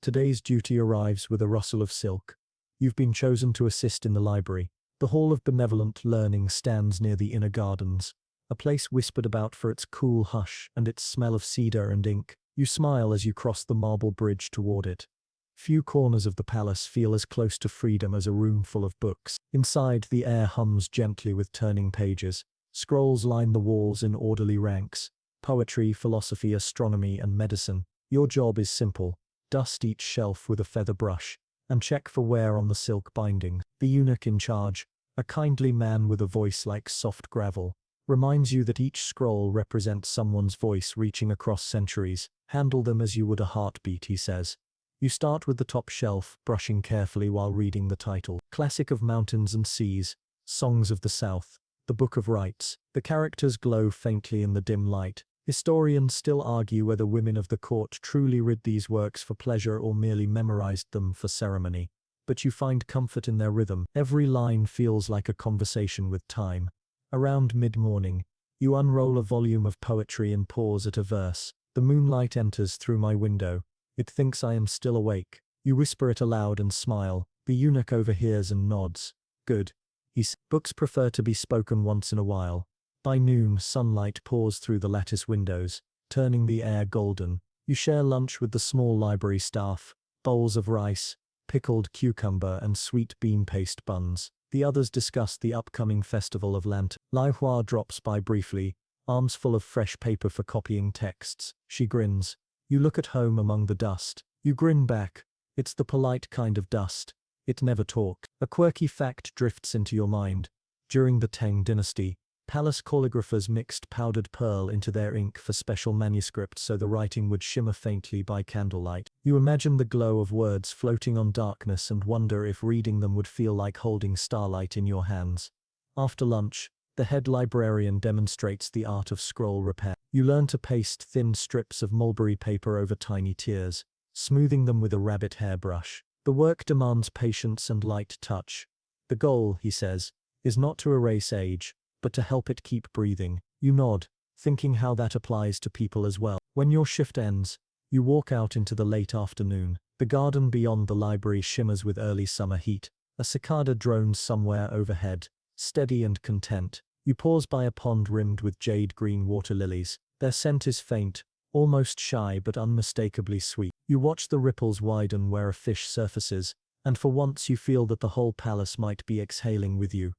[SPEAKER 1] Today's duty arrives with a rustle of silk. You've been chosen to assist in the library. The Hall of Benevolent Learning stands near the inner gardens, a place whispered about for its cool hush and its smell of cedar and ink. You smile as you cross the marble bridge toward it. Few corners of the palace feel as close to freedom as a room full of books. Inside, the air hums gently with turning pages. Scrolls line the walls in orderly ranks. Poetry, philosophy, astronomy, and medicine. Your job is simple. Dust each shelf with a feather brush, and check for wear on the silk binding. The eunuch in charge, a kindly man with a voice like soft gravel, reminds you that each scroll represents someone's voice reaching across centuries. Handle them as you would a heartbeat, he says. You start with the top shelf, brushing carefully while reading the title. Classic of Mountains and Seas, Songs of the South, the Book of Rites. The characters glow faintly in the dim light. Historians still argue whether women of the court truly read these works for pleasure or merely memorized them for ceremony. But you find comfort in their rhythm. Every line feels like a conversation with time. Around mid-morning, you unroll a volume of poetry and pause at a verse. The moonlight enters through my window. It thinks I am still awake. You whisper it aloud and smile. The eunuch overhears and nods. Good. Books prefer to be spoken once in a while. By noon, sunlight pours through the lattice windows, turning the air golden. You share lunch with the small library staff, bowls of rice, pickled cucumber and sweet bean paste buns. The others discuss the upcoming festival of Lantern. Lai Hua drops by briefly, arms full of fresh paper for copying texts. She grins. You look at home among the dust. You grin back. It's the polite kind of dust. It never talks. A quirky fact drifts into your mind. During the Tang dynasty, palace calligraphers mixed powdered pearl into their ink for special manuscripts so the writing would shimmer faintly by candlelight. You imagine the glow of words floating on darkness and wonder if reading them would feel like holding starlight in your hands. After lunch, the head librarian demonstrates the art of scroll repair. You learn to paste thin strips of mulberry paper over tiny tears, smoothing them with a rabbit hair brush. The work demands patience and light touch. The goal, he says, is not to erase age, but to help it keep breathing. You nod, thinking how that applies to people as well. When your shift ends, you walk out into the late afternoon. The garden beyond the library shimmers with early summer heat. A cicada drones somewhere overhead, steady and content. You pause by a pond rimmed with jade-green water lilies. Their scent is faint, almost shy but unmistakably sweet. You watch the ripples widen where a fish surfaces, and for once you feel that the whole palace might be exhaling with you.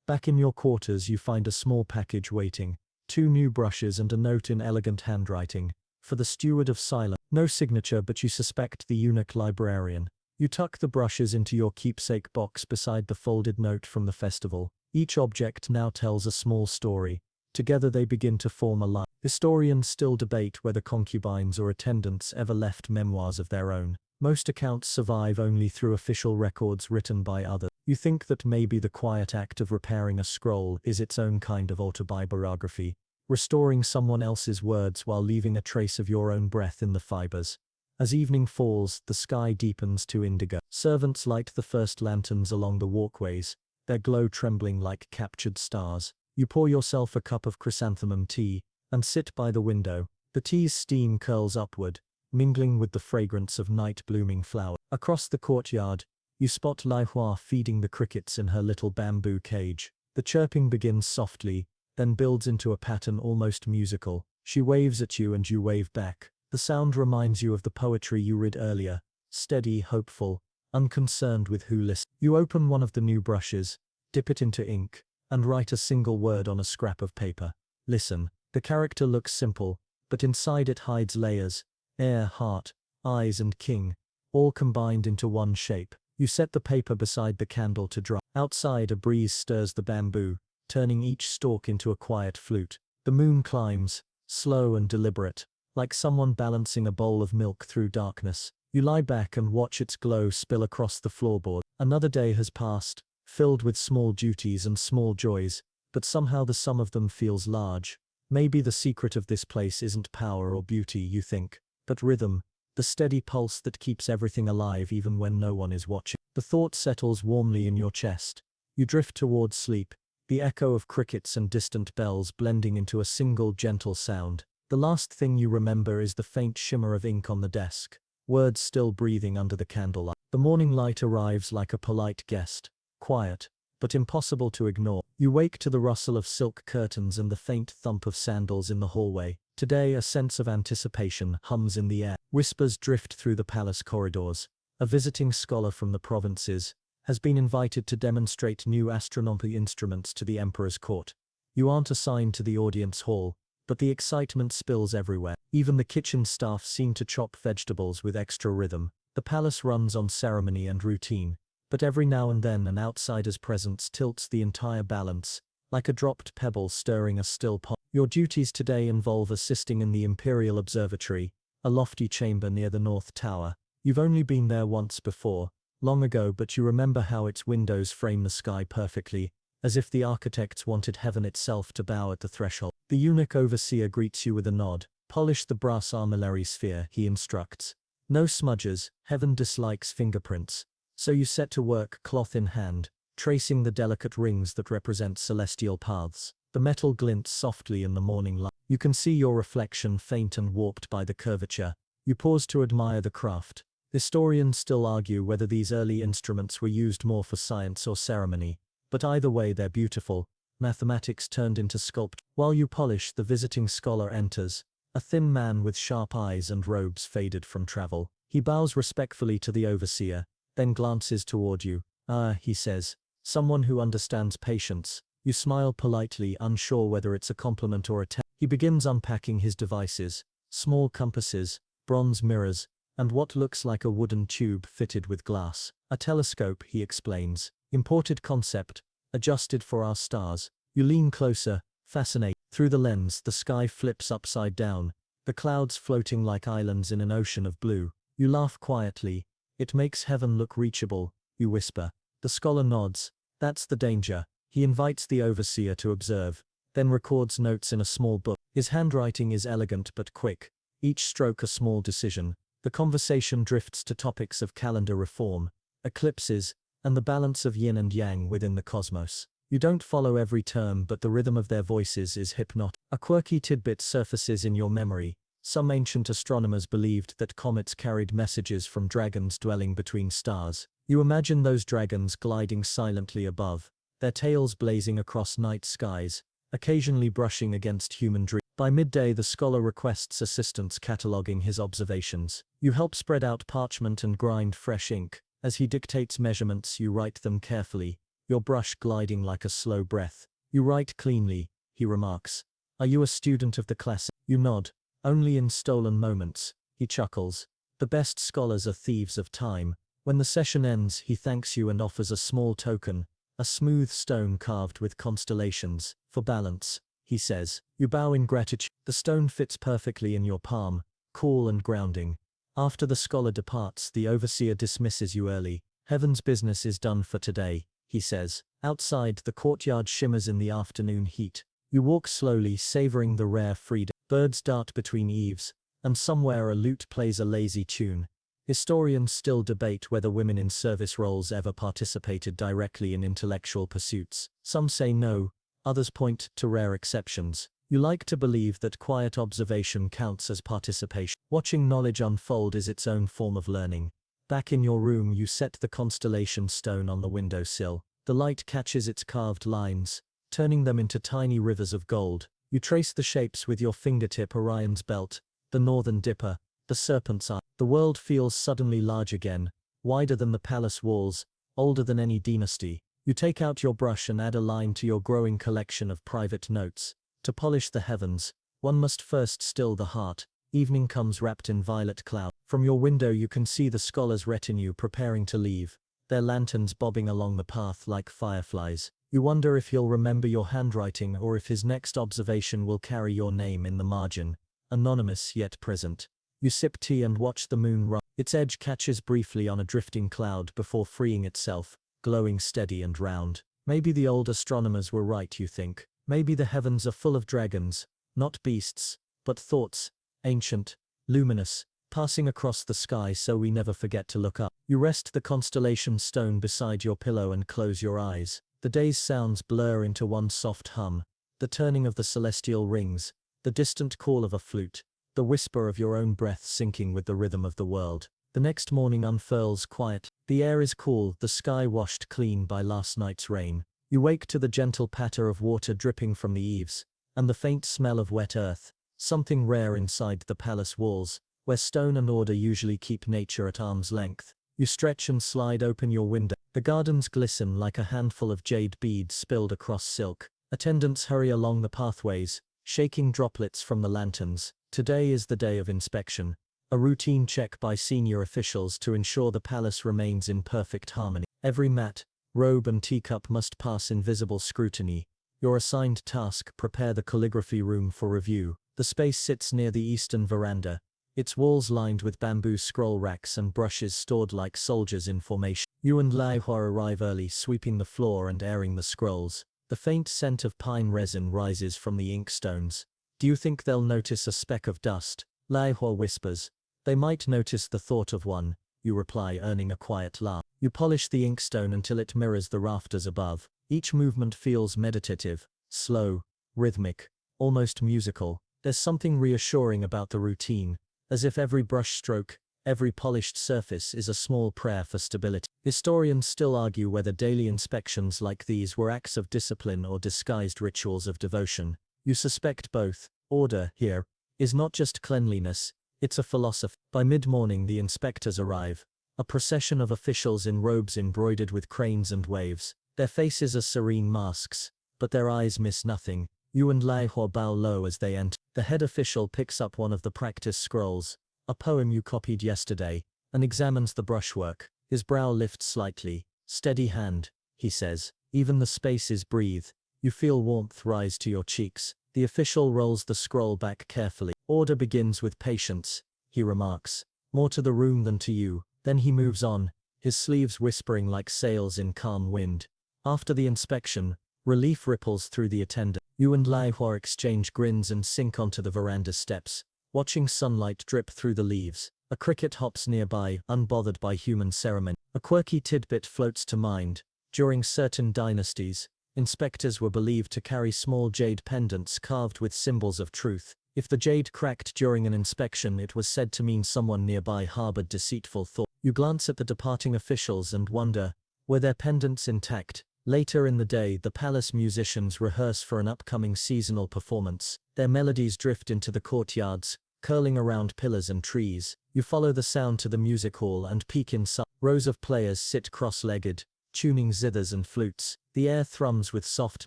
[SPEAKER 1] Back in your quarters you find a small package waiting, 2 new brushes and a note in elegant handwriting. For the steward of silence. No signature, but you suspect the eunuch librarian. You tuck the brushes into your keepsake box beside the folded note from the festival. Each object now tells a small story. Together they begin to form a line. Historians still debate whether concubines or attendants ever left memoirs of their own. Most accounts survive only through official records written by others. You think that maybe the quiet act of repairing a scroll is its own kind of autobiography, restoring someone else's words while leaving a trace of your own breath in the fibers. As evening falls, the sky deepens to indigo. Servants light the first lanterns along the walkways, their glow trembling like captured stars. You pour yourself a cup of chrysanthemum tea, and sit by the window. The tea's steam curls upward, mingling with the fragrance of night-blooming flowers. Across the courtyard, you spot Lai Hua feeding the crickets in her little bamboo cage. The chirping begins softly, then builds into a pattern almost musical. She waves at you and you wave back. The sound reminds you of the poetry you read earlier, steady, hopeful, unconcerned with who listens. You open one of the new brushes, dip it into ink, and write a single word on a scrap of paper. Listen. The character looks simple, but inside it hides layers, heir, heart, eyes and king, all combined into one shape. You set the paper beside the candle to dry. Outside, a breeze stirs the bamboo, turning each stalk into a quiet flute. The moon climbs, slow and deliberate, like someone balancing a bowl of milk through darkness. You lie back and watch its glow spill across the floorboard. Another day has passed, filled with small duties and small joys, but somehow the sum of them feels large. Maybe the secret of this place isn't power or beauty, you think, but rhythm, the steady pulse that keeps everything alive even when no one is watching. The thought settles warmly in your chest. You drift towards sleep, the echo of crickets and distant bells blending into a single gentle sound. The last thing you remember is the faint shimmer of ink on the desk, words still breathing under the candlelight. The morning light arrives like a polite guest, quiet, but impossible to ignore. You wake to the rustle of silk curtains and the faint thump of sandals in the hallway. Today, a sense of anticipation hums in the air. Whispers drift through the palace corridors. A visiting scholar from the provinces has been invited to demonstrate new astronomical instruments to the emperor's court. You aren't assigned to the audience hall, but the excitement spills everywhere. Even the kitchen staff seem to chop vegetables with extra rhythm. The palace runs on ceremony and routine, but every now and then an outsider's presence tilts the entire balance, like a dropped pebble stirring a still pot. Your duties today involve assisting in the Imperial Observatory, a lofty chamber near the North Tower. You've only been there once before, long ago, but you remember how its windows frame the sky perfectly, as if the architects wanted heaven itself to bow at the threshold. The eunuch overseer greets you with a nod. Polish the brass armillary sphere, he instructs. No smudges, heaven dislikes fingerprints. So you set to work, cloth in hand, tracing the delicate rings that represent celestial paths. The metal glints softly in the morning light. You can see your reflection faint and warped by the curvature. You pause to admire the craft. Historians still argue whether these early instruments were used more for science or ceremony, but either way they're beautiful. Mathematics turned into sculpture. While you polish, the visiting scholar enters, a thin man with sharp eyes and robes faded from travel. He bows respectfully to the overseer, then glances toward you. "Ah," he says, "someone who understands patience." You smile politely, unsure whether it's a compliment or a test. He begins unpacking his devices, small compasses, bronze mirrors, and what looks like a wooden tube fitted with glass. "A telescope," he explains. "Imported concept, adjusted for our stars." You lean closer, fascinated. Through the lens, the sky flips upside down, the clouds floating like islands in an ocean of blue. You laugh quietly. "It makes heaven look reachable," you whisper. The scholar nods. "That's the danger." He invites the overseer to observe, then records notes in a small book. His handwriting is elegant but quick, each stroke a small decision. The conversation drifts to topics of calendar reform, eclipses, and the balance of yin and yang within the cosmos. You don't follow every term, but the rhythm of their voices is hypnotic. A quirky tidbit surfaces in your memory. Some ancient astronomers believed that comets carried messages from dragons dwelling between stars. You imagine those dragons gliding silently above, their tails blazing across night skies, occasionally brushing against human dreams. By midday, the scholar requests assistance cataloging his observations. You help spread out parchment and grind fresh ink. As he dictates measurements, you write them carefully, your brush gliding like a slow breath. "You write cleanly," he remarks. "Are you a student of the classics?" You nod. "Only in stolen moments," he chuckles. "The best scholars are thieves of time." When the session ends, he thanks you and offers a small token, a smooth stone carved with constellations. "For balance," he says. You bow in gratitude. The stone fits perfectly in your palm, cool and grounding. After the scholar departs, the overseer dismisses you early. "Heaven's business is done for today," he says. Outside, the courtyard shimmers in the afternoon heat. You walk slowly, savoring the rare freedom. Birds dart between eaves, and somewhere a lute plays a lazy tune. Historians still debate whether women in service roles ever participated directly in intellectual pursuits. Some say no, others point to rare exceptions. You like to believe that quiet observation counts as participation. Watching knowledge unfold is its own form of learning. Back in your room, you set the constellation stone on the windowsill. The light catches its carved lines, turning them into tiny rivers of gold. You trace the shapes with your fingertip: Orion's belt, the northern dipper, the serpent's eye. The world feels suddenly large again, wider than the palace walls, older than any dynasty. You take out your brush and add a line to your growing collection of private notes. To polish the heavens, one must first still the heart. Evening comes wrapped in violet cloud. From your window you can see the scholars' retinue preparing to leave, their lanterns bobbing along the path like fireflies. You wonder if he'll remember your handwriting or if his next observation will carry your name in the margin, anonymous yet present. You sip tea and watch the moon rise. Its edge catches briefly on a drifting cloud before freeing itself, glowing steady and round. Maybe the old astronomers were right, you think. Maybe the heavens are full of dragons, not beasts, but thoughts, ancient, luminous, passing across the sky so we never forget to look up. You rest the constellation stone beside your pillow and close your eyes. The day's sounds blur into one soft hum, the turning of the celestial rings, the distant call of a flute, the whisper of your own breath syncing with the rhythm of the world. The next morning unfurls quiet. The air is cool, the sky washed clean by last night's rain. You wake to the gentle patter of water dripping from the eaves, and the faint smell of wet earth, something rare inside the palace walls, where stone and order usually keep nature at arm's length. You stretch and slide open your window. The gardens glisten like a handful of jade beads spilled across silk. Attendants hurry along the pathways, shaking droplets from the lanterns. Today is the day of inspection, a routine check by senior officials to ensure the palace remains in perfect harmony. Every mat, robe and teacup must pass invisible scrutiny. Your assigned task: prepare the calligraphy room for review. The space sits near the eastern veranda, its walls lined with bamboo scroll racks and brushes stored like soldiers in formation. You and Lai Hua arrive early, sweeping the floor and airing the scrolls. The faint scent of pine resin rises from the inkstones. Do you think they'll notice a speck of dust? Lai Hua whispers. They might notice the thought of one, you reply, earning a quiet laugh. You polish the inkstone until it mirrors the rafters above. Each movement feels meditative, slow, rhythmic, almost musical. There's something reassuring about the routine, as if every brushstroke, every polished surface is a small prayer for stability. Historians still argue whether daily inspections like these were acts of discipline or disguised rituals of devotion. You suspect both. Order, here, is not just cleanliness, it's a philosophy. By mid-morning the inspectors arrive, a procession of officials in robes embroidered with cranes and waves. Their faces are serene masks, but their eyes miss nothing. You and Lai Hua bow low as they enter. The head official picks up one of the practice scrolls, a poem you copied yesterday, and examines the brushwork. His brow lifts slightly. Steady hand, he says. Even the spaces breathe. You feel warmth rise to your cheeks. The official rolls the scroll back carefully. Order begins with patience, he remarks. More to the room than to you. Then he moves on, his sleeves whispering like sails in calm wind. After the inspection, relief ripples through the attendant. You and Lai Hua exchange grins and sink onto the veranda steps, watching sunlight drip through the leaves. A cricket hops nearby, unbothered by human ceremony. A quirky tidbit floats to mind. During certain dynasties, inspectors were believed to carry small jade pendants carved with symbols of truth. If the jade cracked during an inspection, it was said to mean someone nearby harbored deceitful thoughts. You glance at the departing officials and wonder, were their pendants intact? Later in the day, the palace musicians rehearse for an upcoming seasonal performance. Their melodies drift into the courtyards, curling around pillars and trees. You follow the sound to the music hall and peek inside. Rows of players sit cross-legged, tuning zithers and flutes. The air thrums with soft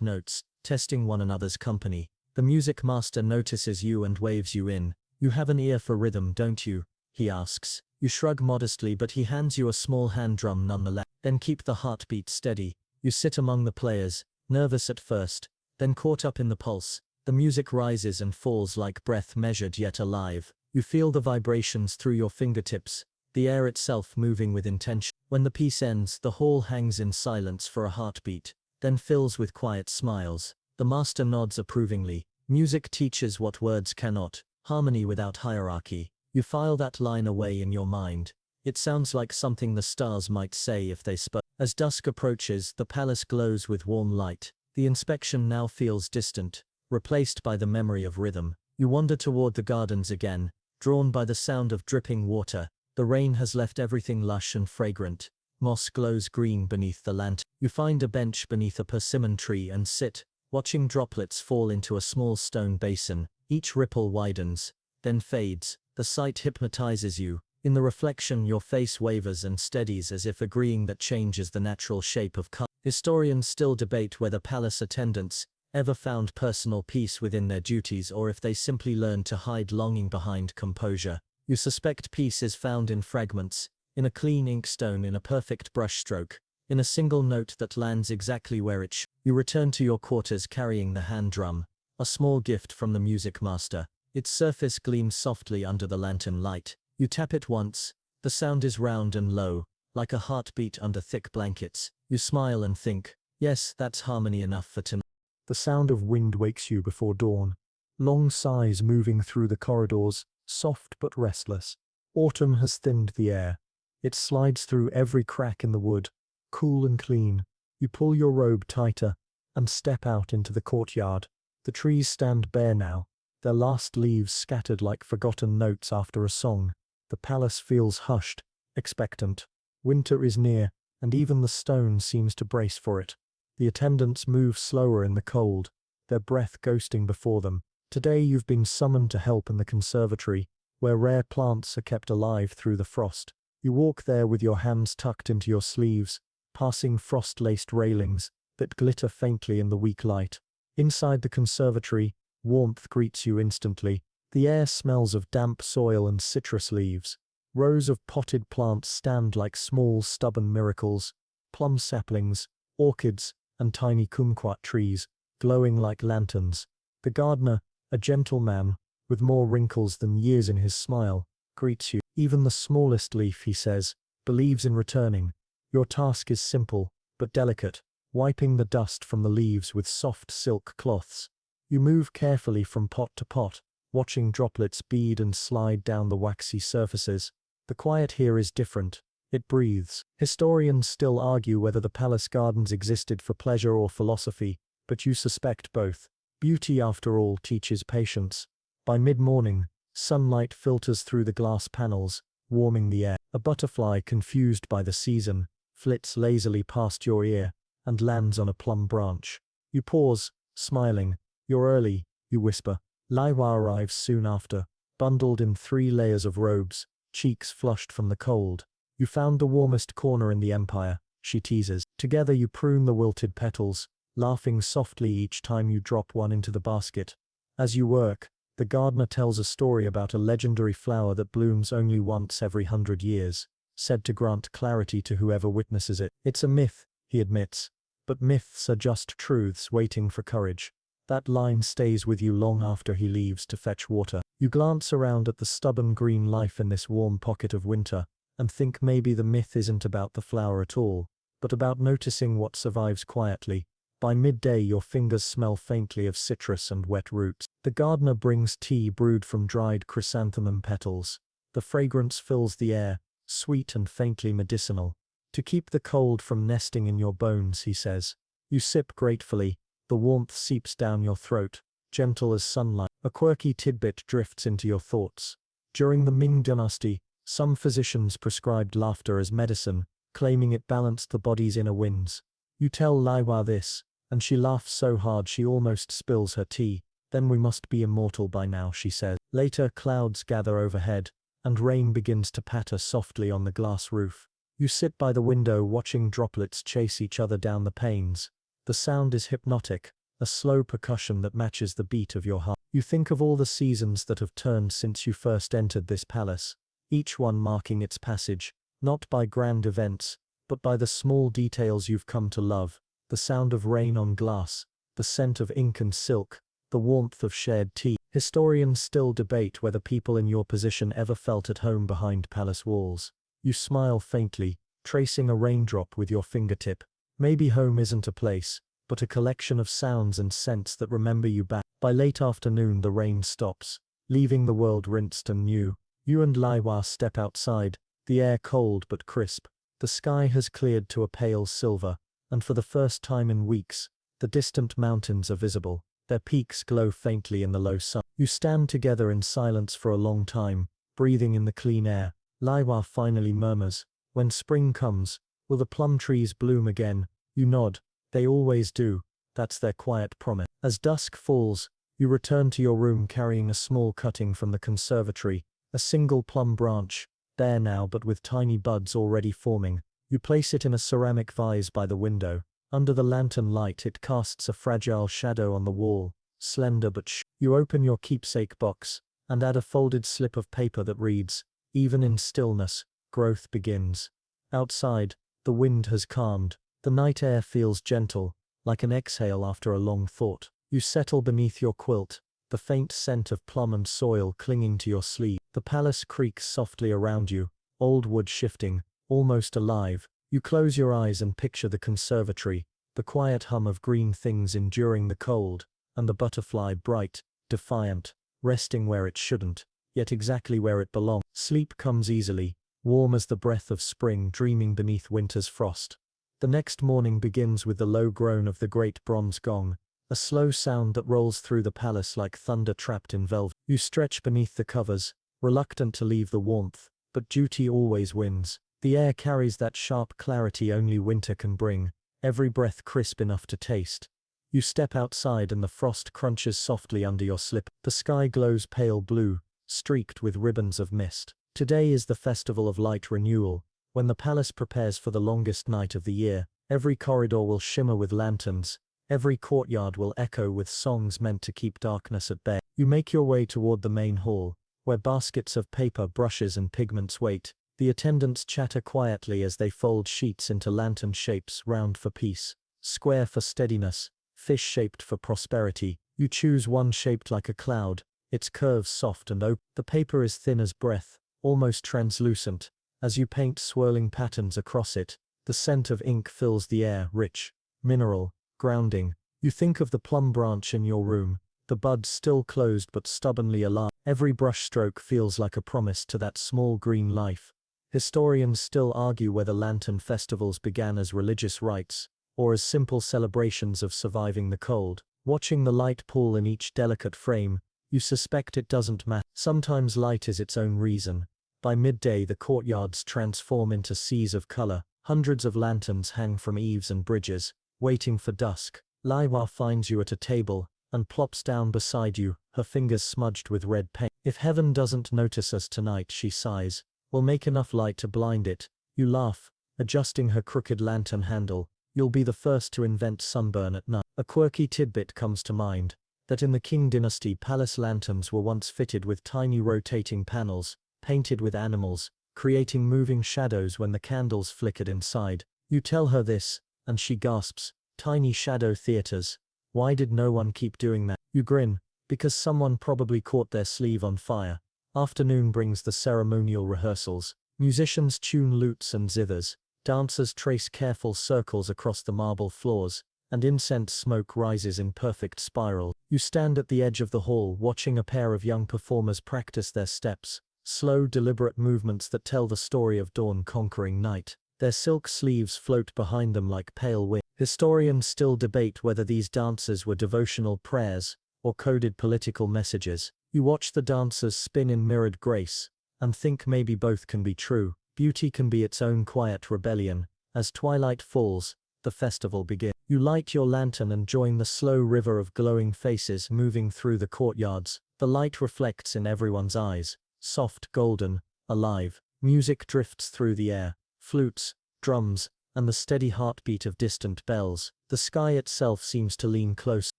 [SPEAKER 1] notes, testing one another's company. The music master notices you and waves you in. You have an ear for rhythm, don't you? He asks. You shrug modestly, but he hands you a small hand drum nonetheless. Then keep the heartbeat steady. You sit among the players, nervous at first, then caught up in the pulse. The music rises and falls like breath, measured yet alive. You feel the vibrations through your fingertips, the air itself moving with intention. When the piece ends, the hall hangs in silence for a heartbeat, then fills with quiet smiles. The master nods approvingly. Music teaches what words cannot, harmony without hierarchy. You file that line away in your mind. It sounds like something the stars might say if they spoke. As dusk approaches, the palace glows with warm light. The inspection now feels distant, replaced by the memory of rhythm. You wander toward the gardens again, drawn by the sound of dripping water. The rain has left everything lush and fragrant. Moss glows green beneath the lantern. You find a bench beneath a persimmon tree and sit, watching droplets fall into a small stone basin. Each ripple widens, then fades. The sight hypnotizes you. In the reflection, your face wavers and steadies as if agreeing that change is the natural shape of color. Historians still debate whether palace attendants ever found personal peace within their duties or if they simply learned to hide longing behind composure. You suspect peace is found in fragments, in a clean inkstone, in a perfect brushstroke, in a single note that lands exactly where it should. You return to your quarters carrying the hand drum, a small gift from the music master. Its surface gleams softly under the lantern light. You tap it once. The sound is round and low, like a heartbeat under thick blankets. You smile and think, yes, that's harmony enough for tonight. The sound of wind wakes you before dawn. Long sighs moving through the corridors, soft but restless. Autumn has thinned the air. It slides through every crack in the wood, cool and clean. You pull your robe tighter and step out into the courtyard. The trees stand bare now, their last leaves scattered like forgotten notes after a song. The palace feels hushed, expectant. Winter is near, and even the stone seems to brace for it. The attendants move slower in the cold, their breath ghosting before them. Today you've been summoned to help in the conservatory, where rare plants are kept alive through the frost. You walk there with your hands tucked into your sleeves, passing frost-laced railings that glitter faintly in the weak light. Inside the conservatory, warmth greets you instantly. The air smells of damp soil and citrus leaves. Rows of potted plants stand like small stubborn miracles, plum saplings, orchids, and tiny kumquat trees, glowing like lanterns. The gardener, a gentle man, with more wrinkles than years in his smile, greets you. Even the smallest leaf, he says, believes in returning. Your task is simple, but delicate, wiping the dust from the leaves with soft silk cloths. You move carefully from pot to pot, watching droplets bead and slide down the waxy surfaces. The quiet here is different. It breathes. Historians still argue whether the palace gardens existed for pleasure or philosophy, but you suspect both. Beauty, after all, teaches patience. By mid-morning, sunlight filters through the glass panels, warming the air. A butterfly, confused by the season, flits lazily past your ear and lands on a plum branch. You pause, smiling. You're early, you whisper. Laiwa arrives soon after, bundled in 3 layers of robes, cheeks flushed from the cold. You found the warmest corner in the empire, she teases. Together you prune the wilted petals, laughing softly each time you drop one into the basket. As you work, the gardener tells a story about a legendary flower that blooms only once every 100 years, said to grant clarity to whoever witnesses it. It's a myth, he admits, but myths are just truths waiting for courage. That line stays with you long after he leaves to fetch water. You glance around at the stubborn green life in this warm pocket of winter, and think maybe the myth isn't about the flower at all, but about noticing what survives quietly. By midday your fingers smell faintly of citrus and wet roots. The gardener brings tea brewed from dried chrysanthemum petals. The fragrance fills the air, sweet and faintly medicinal. To keep the cold from nesting in your bones, he says. You sip gratefully. The warmth seeps down your throat, gentle as sunlight. A quirky tidbit drifts into your thoughts. During the Ming dynasty, some physicians prescribed laughter as medicine, claiming it balanced the body's inner winds. You tell Laiwa this, and she laughs so hard she almost spills her tea. Then we must be immortal by now, she says. Later, clouds gather overhead, and rain begins to patter softly on the glass roof. You sit by the window watching droplets chase each other down the panes. The sound is hypnotic, a slow percussion that matches the beat of your heart. You think of all the seasons that have turned since you first entered this palace, each one marking its passage, not by grand events, but by the small details you've come to love. The sound of rain on glass, the scent of ink and silk, the warmth of shared tea. Historians still debate whether people in your position ever felt at home behind palace walls. You smile faintly, tracing a raindrop with your fingertip. Maybe home isn't a place, but a collection of sounds and scents that remember you back. By late afternoon the rain stops, leaving the world rinsed and new. You and Laiwa step outside, the air cold but crisp. The sky has cleared to a pale silver, and for the first time in weeks, the distant mountains are visible. Their peaks glow faintly in the low sun. You stand together in silence for a long time, breathing in the clean air. Laiwa finally murmurs, "When spring comes, will the plum trees bloom again?" You nod. They always do. That's their quiet promise. As dusk falls, you return to your room carrying a small cutting from the conservatory, a single plum branch, bare now but with tiny buds already forming. You place it in a ceramic vase by the window. Under the lantern light it casts a fragile shadow on the wall, slender but You open your keepsake box, and add a folded slip of paper that reads, "Even in stillness, growth begins." Outside, the wind has calmed. The night air feels gentle, like an exhale after a long thought. You settle beneath your quilt, the faint scent of plum and soil clinging to your sleeve. The palace creaks softly around you, old wood shifting, almost alive. You close your eyes and picture the conservatory, the quiet hum of green things enduring the cold, and the butterfly bright, defiant, resting where it shouldn't, yet exactly where it belongs. Sleep comes easily, warm as the breath of spring dreaming beneath winter's frost. The next morning begins with the low groan of the great bronze gong, a slow sound that rolls through the palace like thunder trapped in velvet. You stretch beneath the covers, reluctant to leave the warmth, but duty always wins. The air carries that sharp clarity only winter can bring, every breath crisp enough to taste. You step outside and the frost crunches softly under your slip. The sky glows pale blue, streaked with ribbons of mist. Today is the festival of light renewal, when the palace prepares for the longest night of the year. Every corridor will shimmer with lanterns, every courtyard will echo with songs meant to keep darkness at bay. You make your way toward the main hall, where baskets of paper, brushes and pigments wait. The attendants chatter quietly as they fold sheets into lantern shapes, round for peace, square for steadiness, fish-shaped for prosperity. You choose one shaped like a cloud, its curves soft and open. The paper is thin as breath, almost translucent. As you paint swirling patterns across it, the scent of ink fills the air, rich, mineral, grounding. You think of the plum branch in your room, the buds still closed but stubbornly alive. Every brushstroke feels like a promise to that small green life. Historians still argue whether lantern festivals began as religious rites, or as simple celebrations of surviving the cold. Watching the light pool in each delicate frame, you suspect it doesn't matter. Sometimes light is its own reason. By midday the courtyards transform into seas of color. Hundreds of lanterns hang from eaves and bridges, waiting for dusk. Laiwa finds you at a table, and plops down beside you, her fingers smudged with red paint. If heaven doesn't notice us tonight, she sighs, we'll make enough light to blind it. You laugh, adjusting her crooked lantern handle. You'll be the first to invent sunburn at night. A quirky tidbit comes to mind, that in the Qing dynasty palace lanterns were once fitted with tiny rotating panels, painted with animals, creating moving shadows when the candles flickered inside. You tell her this, and she gasps, tiny shadow theaters. Why did no one keep doing that? You grin, because someone probably caught their sleeve on fire. Afternoon brings the ceremonial rehearsals. Musicians tune lutes and zithers. Dancers trace careful circles across the marble floors, and incense smoke rises in perfect spiral. You stand at the edge of the hall watching a pair of young performers practice their steps, slow deliberate movements that tell the story of dawn conquering night. Their silk sleeves float behind them like pale wind. Historians still debate whether these dances were devotional prayers, or coded political messages. You watch the dancers spin in mirrored grace, and think maybe both can be true. Beauty can be its own quiet rebellion. As twilight falls, the festival begins. You light your lantern and join the slow river of glowing faces moving through the courtyards. The light reflects in everyone's eyes, soft, golden, alive. Music drifts through the air, flutes, drums, and the steady heartbeat of distant bells. The sky itself seems to lean close.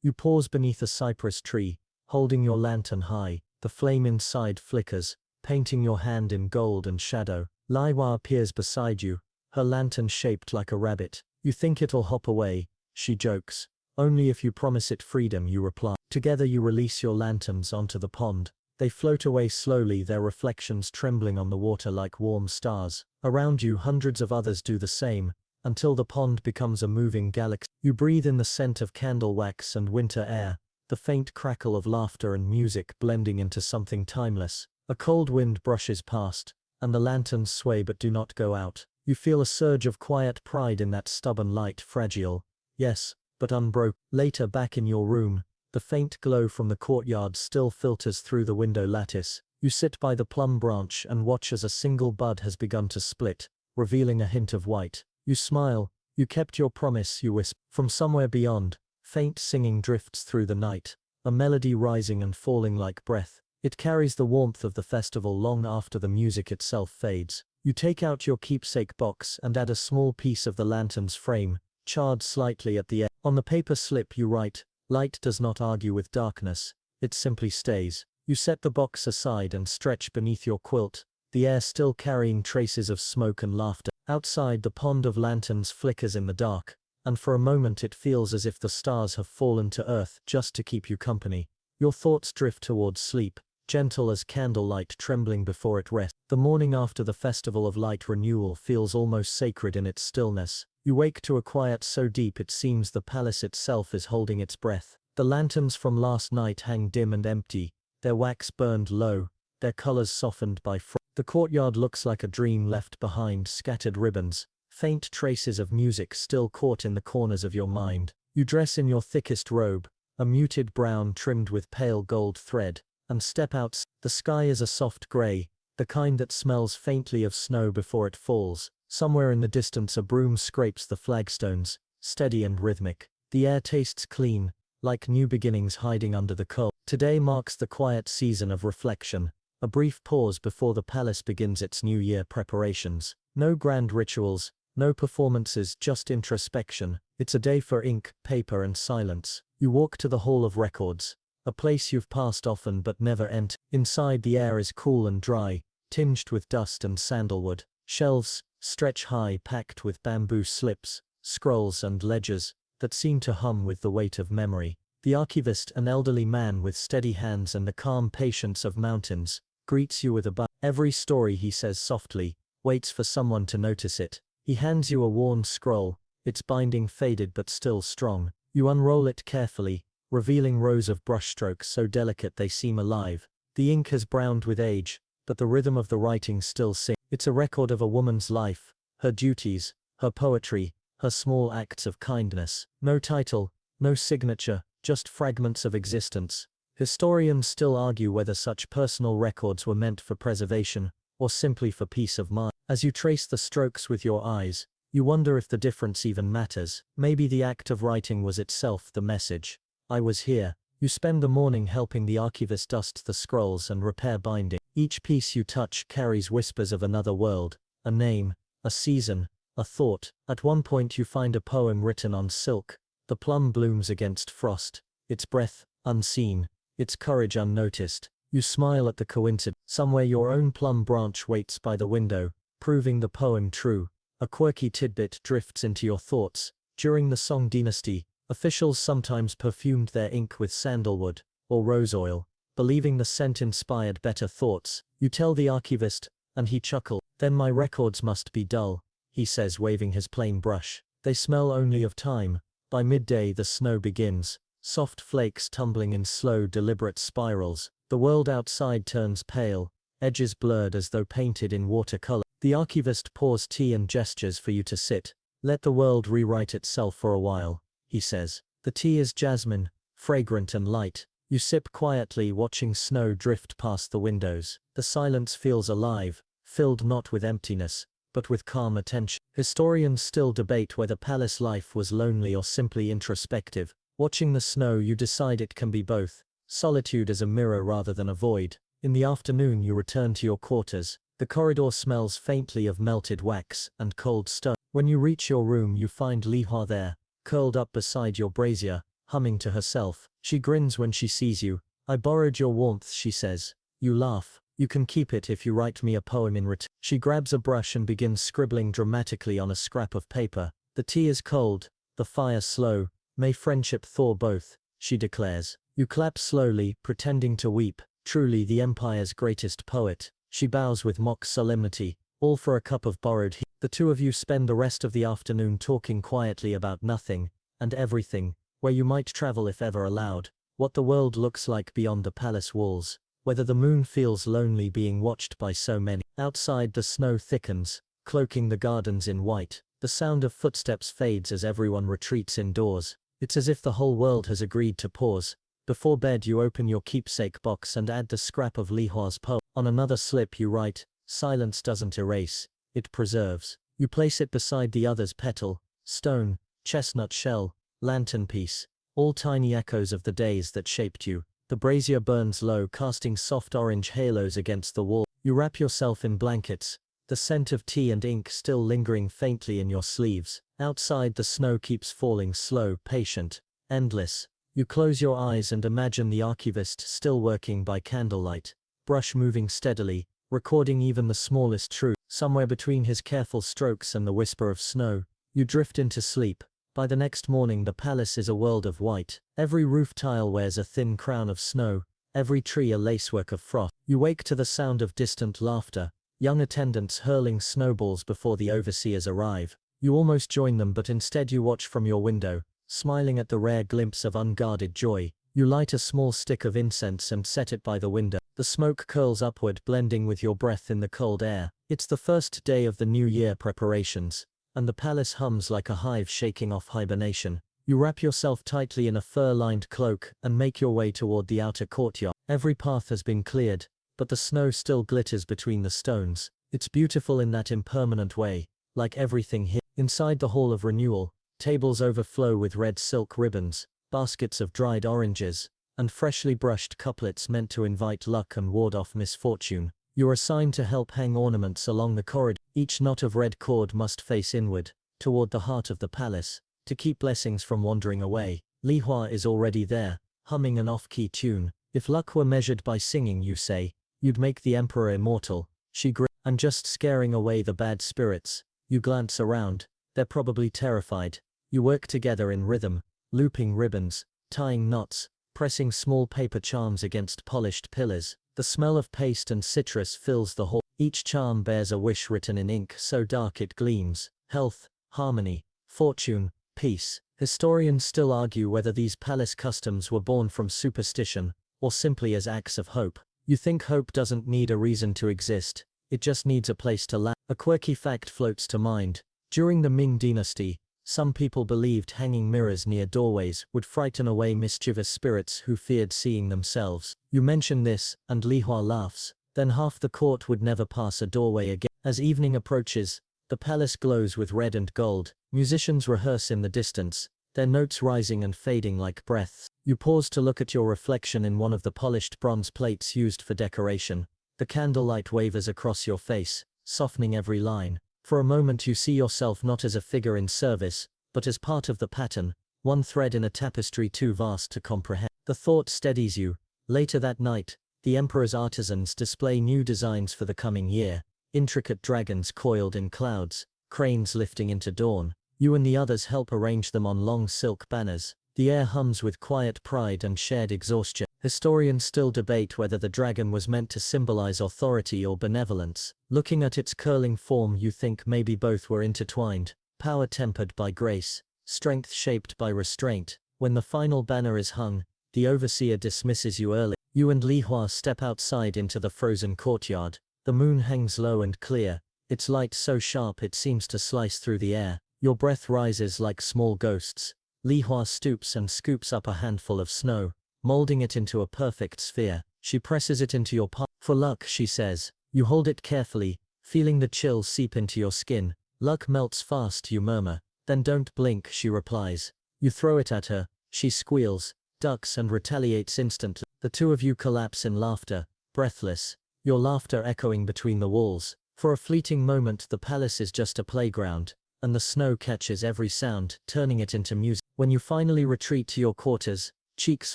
[SPEAKER 1] You pause beneath a cypress tree, holding your lantern high. The flame inside flickers, painting your hand in gold and shadow. Laiwa appears beside you, her lantern shaped like a rabbit. You think it'll hop away, she jokes. Only if you promise it freedom, you reply. Together you release your lanterns onto the pond. They float away slowly, their reflections trembling on the water like warm stars. Around you hundreds of others do the same, until the pond becomes a moving galaxy. You breathe in the scent of candle wax and winter air, the faint crackle of laughter and music blending into something timeless. A cold wind brushes past, and the lanterns sway but do not go out. You feel a surge of quiet pride in that stubborn light, fragile, yes, but unbroken. Later, back in your room, the faint glow from the courtyard still filters through the window lattice. You sit by the plum branch and watch as a single bud has begun to split, revealing a hint of white. You smile, you kept your promise, you whisper. From somewhere beyond, faint singing drifts through the night, a melody rising and falling like breath. It carries the warmth of the festival long after the music itself fades. You take out your keepsake box and add a small piece of the lantern's frame, charred slightly at the edge. On the paper slip you write, light does not argue with darkness, it simply stays. You set the box aside and stretch beneath your quilt, the air still carrying traces of smoke and laughter. Outside, the pond of lanterns flickers in the dark, and for a moment it feels as if the stars have fallen to earth just to keep you company. Your thoughts drift towards sleep, gentle as candlelight trembling before it rests. The morning after the festival of light renewal feels almost sacred in its stillness. You wake to a quiet so deep it seems the palace itself is holding its breath. The lanterns from last night hang dim and empty, their wax burned low, their colors softened by frost. The courtyard looks like a dream left behind, scattered ribbons, faint traces of music still caught in the corners of your mind. You dress in your thickest robe, a muted brown trimmed with pale gold thread, and step out. The sky is a soft gray, the kind that smells faintly of snow before it falls. Somewhere in the distance a broom scrapes the flagstones, steady and rhythmic. The air tastes clean, like new beginnings hiding under the cold. Today marks the quiet season of reflection, a brief pause before the palace begins its New Year preparations. No grand rituals, no performances, just introspection. It's a day for ink, paper and silence. You walk to the Hall of Records, a place you've passed often but never entered. Inside, the air is cool and dry, tinged with dust and sandalwood. Shelves stretch high, packed with bamboo slips, scrolls and ledgers that seem to hum with the weight of memory. The archivist, an elderly man with steady hands and the calm patience of mountains, greets you with a bow. Every story, he says softly, waits for someone to notice it. He hands you a worn scroll, its binding faded but still strong. You unroll it carefully, revealing rows of brushstrokes so delicate they seem alive. The ink has browned with age, but the rhythm of the writing still sings. It's a record of a woman's life, her duties, her poetry, her small acts of kindness. No title, no signature, just fragments of existence. Historians still argue whether such personal records were meant for preservation, or simply for peace of mind. As you trace the strokes with your eyes, you wonder if the difference even matters. Maybe the act of writing was itself the message. I was here. You spend the morning helping the archivist dust the scrolls and repair binding. Each piece you touch carries whispers of another world, a name, a season, a thought. At one point you find a poem written on silk. The plum blooms against frost, its breath unseen, its courage unnoticed. You smile at the coincidence. Somewhere your own plum branch waits by the window, proving the poem true. A quirky tidbit drifts into your thoughts. During the Song Dynasty, officials sometimes perfumed their ink with sandalwood or rose oil, believing the scent inspired better thoughts. You tell the archivist, and he chuckles. Then my records must be dull, he says, waving his plain brush. They smell only of time. By midday the snow begins, soft flakes tumbling in slow, deliberate spirals. The world outside turns pale, edges blurred as though painted in watercolor. The archivist pours tea and gestures for you to sit. Let the world rewrite itself for a while, he says. The tea is jasmine, fragrant and light. You sip quietly, watching snow drift past the windows. The silence feels alive, filled not with emptiness, but with calm attention. Historians still debate whether palace life was lonely or simply introspective. Watching the snow, you decide it can be both. Solitude as a mirror rather than a void. In the afternoon you return to your quarters. The corridor smells faintly of melted wax and cold stone. When you reach your room you find Li Hua there, curled up beside your brazier, humming to herself. She grins when she sees you. I borrowed your warmth, she says. You laugh. You can keep it if you write me a poem in return. She grabs a brush and begins scribbling dramatically on a scrap of paper. The tea is cold, the fire slow. May friendship thaw both, she declares. You clap slowly, pretending to weep. Truly the empire's greatest poet. She bows with mock solemnity, all for a cup of borrowed heat. The two of you spend the rest of the afternoon talking quietly about nothing and everything, where you might travel if ever allowed, what the world looks like beyond the palace walls, whether the moon feels lonely being watched by so many. Outside the snow thickens, cloaking the gardens in white. The sound of footsteps fades as everyone retreats indoors. It's as if the whole world has agreed to pause. Before bed you open your keepsake box and add the scrap of Li Hua's poem. On another slip you write, silence doesn't erase, it preserves. You place it beside the other's petal, stone, chestnut shell, lantern piece, all tiny echoes of the days that shaped you. The brazier burns low, casting soft orange halos against the wall. You wrap yourself in blankets, the scent of tea and ink still lingering faintly in your sleeves. Outside the snow keeps falling, slow, patient, endless. You close your eyes and imagine the archivist still working by candlelight, brush moving steadily, recording even the smallest truth. Somewhere between his careful strokes and the whisper of snow, you drift into sleep. By the next morning the palace is a world of white. Every roof tile wears a thin crown of snow, every tree a lacework of frost. You wake to the sound of distant laughter, young attendants hurling snowballs before the overseers arrive. You almost join them, but instead you watch from your window, smiling at the rare glimpse of unguarded joy. You light a small stick of incense and set it by the window. The smoke curls upward, blending with your breath in the cold air. It's the first day of the New Year preparations, and the palace hums like a hive shaking off hibernation. You wrap yourself tightly in a fur-lined cloak and make your way toward the outer courtyard. Every path has been cleared, but the snow still glitters between the stones. It's beautiful in that impermanent way, like everything here. Inside the Hall of Renewal,
[SPEAKER 2] Tables overflow with red silk ribbons, baskets of dried oranges, and freshly brushed couplets meant to invite luck and ward off misfortune. You're assigned to help hang ornaments along the corridor. Each knot of red cord must face inward, toward the heart of the palace, to keep blessings from wandering away. Li Hua is already there, humming an off-key tune. If luck were measured by singing, you say, you'd make the emperor immortal. She grins, and just scaring away the bad spirits. You glance around, they're probably terrified. You work together in rhythm, looping ribbons, tying knots, pressing small paper charms against polished pillars. The smell of paste and citrus fills the hall. Each charm bears a wish written in ink so dark it gleams: health, harmony, fortune, peace. Historians still argue whether these palace customs were born from superstition, or simply as acts of hope. You think hope doesn't need a reason to exist, it just needs a place to land. A quirky fact floats to mind. During the Ming dynasty, some people believed hanging mirrors near doorways would frighten away mischievous spirits who feared seeing themselves. You mention this, and Li Hua laughs. Then half the court would never pass a doorway again. As evening approaches, the palace glows with red and gold. Musicians rehearse in the distance, their notes rising and fading like breaths. You pause to look at your reflection in one of the polished bronze plates used for decoration. The candlelight wavers across your face, softening every line. For a moment you see yourself not as a figure in service, but as part of the pattern, one thread in a tapestry too vast to comprehend. The thought steadies you. Later that night, the emperor's artisans display new designs for the coming year. Intricate dragons coiled in clouds, cranes lifting into dawn. You and the others help arrange them on long silk banners. The air hums with quiet pride and shared exhaustion. Historians still debate whether the dragon was meant to symbolize authority or benevolence. Looking at its curling form, you think maybe both were intertwined. Power tempered by grace, strength shaped by restraint. When the final banner is hung, the overseer dismisses you early. You and Li Hua step outside into the frozen courtyard. The moon hangs low and clear, its light so sharp it seems to slice through the air. Your breath rises like small ghosts. Li Hua stoops and scoops up a handful of snow, molding it into a perfect sphere. She presses it into your palm. For luck, she says. You hold it carefully, feeling the chill seep into your skin. Luck melts fast, you murmur. Then don't blink, she replies. You throw it at her. She squeals, ducks and retaliates instantly. The two of you collapse in laughter, breathless, your laughter echoing between the walls. For a fleeting moment the palace is just a playground, and the snow catches every sound, turning it into music. When you finally retreat to your quarters, cheeks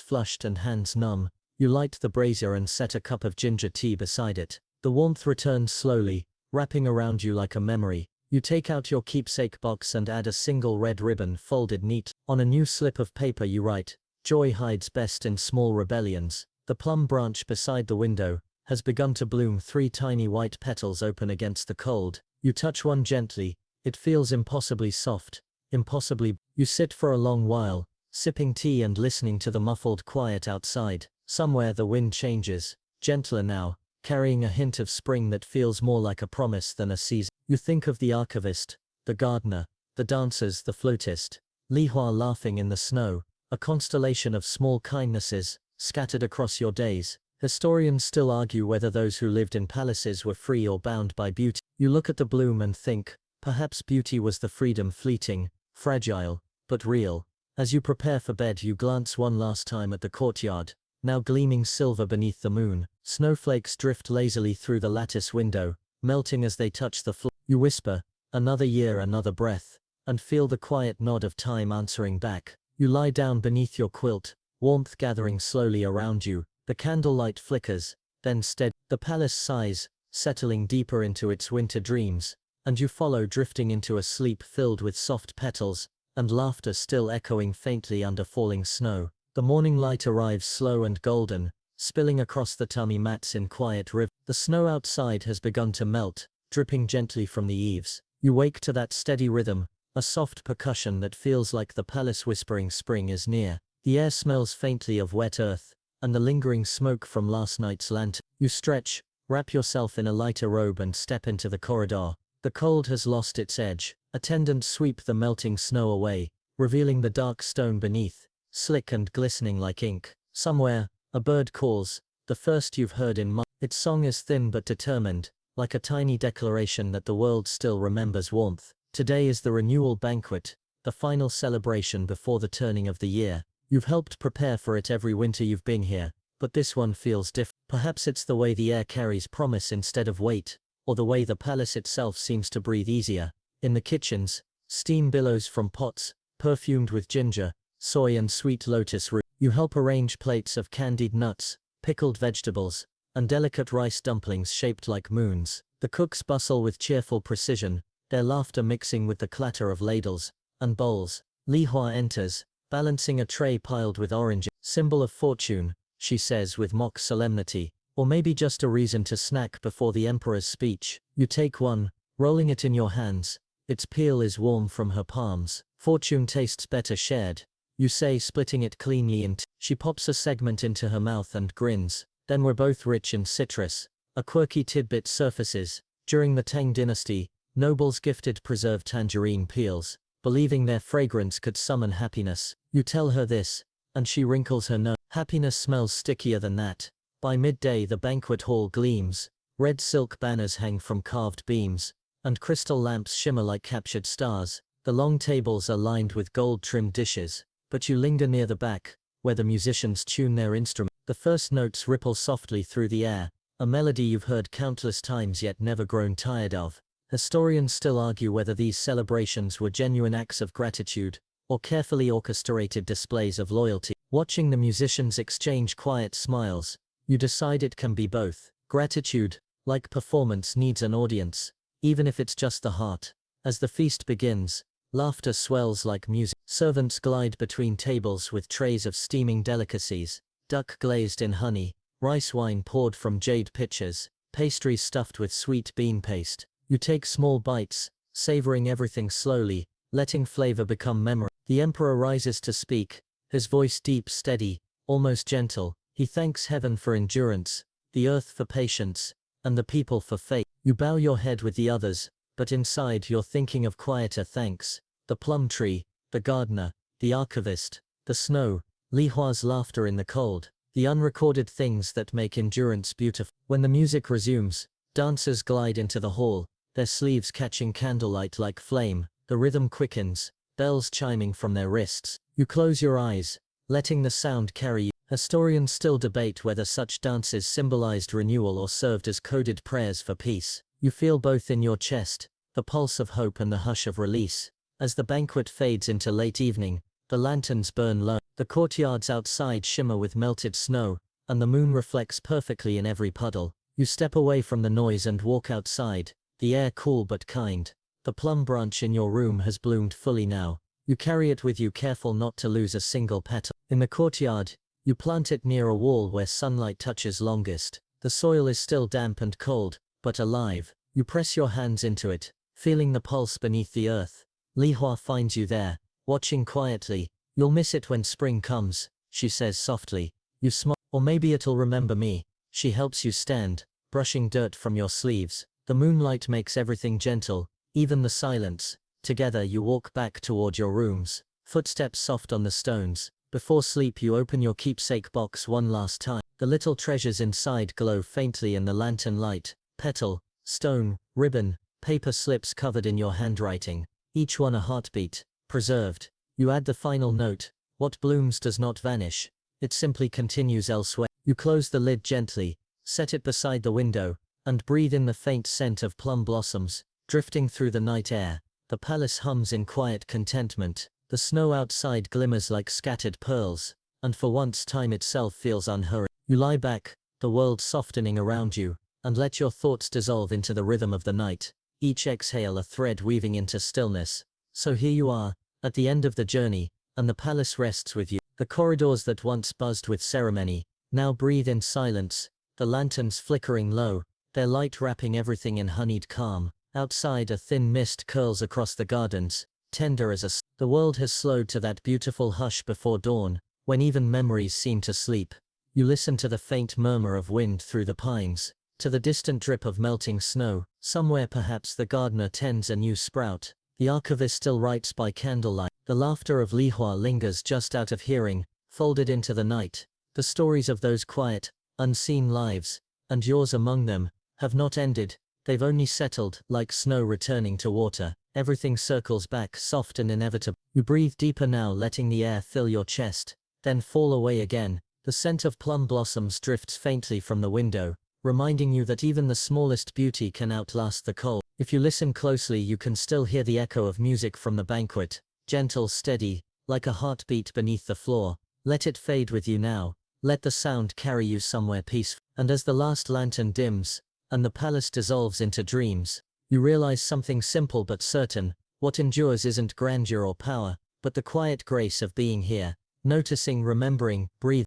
[SPEAKER 2] flushed and hands numb, you light the brazier and set a cup of ginger tea beside it. The warmth returns slowly, wrapping around you like a memory. You take out your keepsake box and add a single red ribbon folded neat. On a new slip of paper you write, "Joy hides best in small rebellions." The plum branch beside the window has begun to bloom. 3 tiny white petals open against the cold. You touch one gently. It feels impossibly soft, impossibly. You sit for a long while, sipping tea and listening to the muffled quiet outside. Somewhere the wind changes, gentler now, carrying a hint of spring that feels more like a promise than a season. You think of the archivist, the gardener, the dancers, the flautist, Li Hua laughing in the snow, a constellation of small kindnesses, scattered across your days. Historians still argue whether those who lived in palaces were free or bound by beauty. You look at the bloom and think, perhaps beauty was the freedom, fleeting, fragile, but real. As you prepare for bed you glance one last time at the courtyard, now gleaming silver beneath the moon. Snowflakes drift lazily through the lattice window, melting as they touch the floor. You whisper, "Another year, another breath," and feel the quiet nod of time answering back. You lie down beneath your quilt, warmth gathering slowly around you. The candlelight flickers, then steady. The palace sighs, settling deeper into its winter dreams, and you follow, drifting into a sleep filled with soft petals, and laughter still echoing faintly under falling snow. The morning light arrives slow and golden, spilling across the tummy mats in quiet river. The snow outside has begun to melt, dripping gently from the eaves. You wake to that steady rhythm, a soft percussion that feels like the palace whispering spring is near. The air smells faintly of wet earth, and the lingering smoke from last night's lantern. You stretch, wrap yourself in a lighter robe and step into the corridor. The cold has lost its edge. Attendants sweep the melting snow away, revealing the dark stone beneath, slick and glistening like ink. Somewhere, a bird calls, the first you've heard in months. Its song is thin but determined, like a tiny declaration that the world still remembers warmth. Today is the renewal banquet, the final celebration before the turning of the year. You've helped prepare for it every winter you've been here, but this one feels different. Perhaps it's the way the air carries promise instead of weight, or the way the palace itself seems to breathe easier. In the kitchens, steam billows from pots, perfumed with ginger, soy and sweet lotus root. You help arrange plates of candied nuts, pickled vegetables, and delicate rice dumplings shaped like moons. The cooks bustle with cheerful precision, their laughter mixing with the clatter of ladles and bowls. Li Hua enters, balancing a tray piled with oranges. Symbol of fortune, she says with mock solemnity, or maybe just a reason to snack before the emperor's speech. You take one, rolling it in your hands. Its peel is warm from her palms. Fortune tastes better shared, you say, splitting it cleanly in two. She pops a segment into her mouth and grins. Then we're both rich in citrus. A quirky tidbit surfaces. During the Tang dynasty, nobles gifted preserved tangerine peels, believing their fragrance could summon happiness. You tell her this, and she wrinkles her nose. Happiness smells stickier than that. By midday the banquet hall gleams. Red silk banners hang from carved beams, and crystal lamps shimmer like captured stars. The long tables are lined with gold-trimmed dishes, but you linger near the back, where the musicians tune their instruments. The first notes ripple softly through the air, a melody you've heard countless times yet never grown tired of. Historians still argue whether these celebrations were genuine acts of gratitude, or carefully orchestrated displays of loyalty. Watching the musicians exchange quiet smiles, you decide it can be both. Gratitude, like performance, needs an audience, even if it's just the heart. As the feast begins, laughter swells like music. Servants glide between tables with trays of steaming delicacies, duck glazed in honey, rice wine poured from jade pitchers, pastries stuffed with sweet bean paste. You take small bites, savoring everything slowly, letting flavor become memory. The emperor rises to speak, his voice deep, steady, almost gentle. He thanks heaven for endurance, the earth for patience, and the people for faith. You bow your head with the others, but inside you're thinking of quieter thanks. The plum tree, the gardener, the archivist, the snow, Li Hua's laughter in the cold, the unrecorded things that make endurance beautiful. When the music resumes, dancers glide into the hall, their sleeves catching candlelight like flame. The rhythm quickens, bells chiming from their wrists. You close your eyes, letting the sound carry you. Historians still debate whether such dances symbolized renewal or served as coded prayers for peace. You feel both in your chest, the pulse of hope and the hush of release. As the banquet fades into late evening, the lanterns burn low. The courtyards outside shimmer with melted snow, and the moon reflects perfectly in every puddle. You step away from the noise and walk outside, the air cool but kind. The plum branch in your room has bloomed fully now. You carry it with you, careful not to lose a single petal. In the courtyard, you plant it near a wall where sunlight touches longest. The soil is still damp and cold, but alive. You press your hands into it, feeling the pulse beneath the earth. Li Hua finds you there, watching quietly. You'll miss it when spring comes, she says softly. You smile. Or maybe it'll remember me. She helps you stand, brushing dirt from your sleeves. The moonlight makes everything gentle, even the silence. Together you walk back toward your rooms, footsteps soft on the stones. Before sleep you open your keepsake box one last time. The little treasures inside glow faintly in the lantern light. Petal, stone, ribbon, paper slips covered in your handwriting, each one a heartbeat, preserved. You add the final note, what blooms does not vanish, it simply continues elsewhere. You close the lid gently, set it beside the window, and breathe in the faint scent of plum blossoms, drifting through the night air. The palace hums in quiet contentment. The snow outside glimmers like scattered pearls, and for once time itself feels unhurried. You lie back, the world softening around you, and let your thoughts dissolve into the rhythm of the night, each exhale a thread weaving into stillness. So here you are, at the end of the journey, and the palace rests with you. The corridors that once buzzed with ceremony, now breathe in silence, the lanterns flickering low, their light wrapping everything in honeyed calm. Outside a thin mist curls across the gardens, tender as the world has slowed to that beautiful hush before dawn, when even memories seem to sleep. You listen to the faint murmur of wind through the pines, to the distant drip of melting snow. Somewhere perhaps the gardener tends a new sprout. The archivist still writes by candlelight. The laughter of Li Hua lingers just out of hearing, folded into the night. The stories of those quiet, unseen lives, and yours among them, have not ended. They've only settled, like snow returning to water. Everything circles back, soft and inevitable. You breathe deeper now, letting the air fill your chest, then fall away again. The scent of plum blossoms drifts faintly from the window, reminding you that even the smallest beauty can outlast the cold. If you listen closely, you can still hear the echo of music from the banquet, gentle, steady, like a heartbeat beneath the floor. Let it fade with you now. Let the sound carry you somewhere peaceful. And as the last lantern dims, and the palace dissolves into dreams, you realize something simple but certain. What endures isn't grandeur or power, but the quiet grace of being here, noticing, remembering, breathing.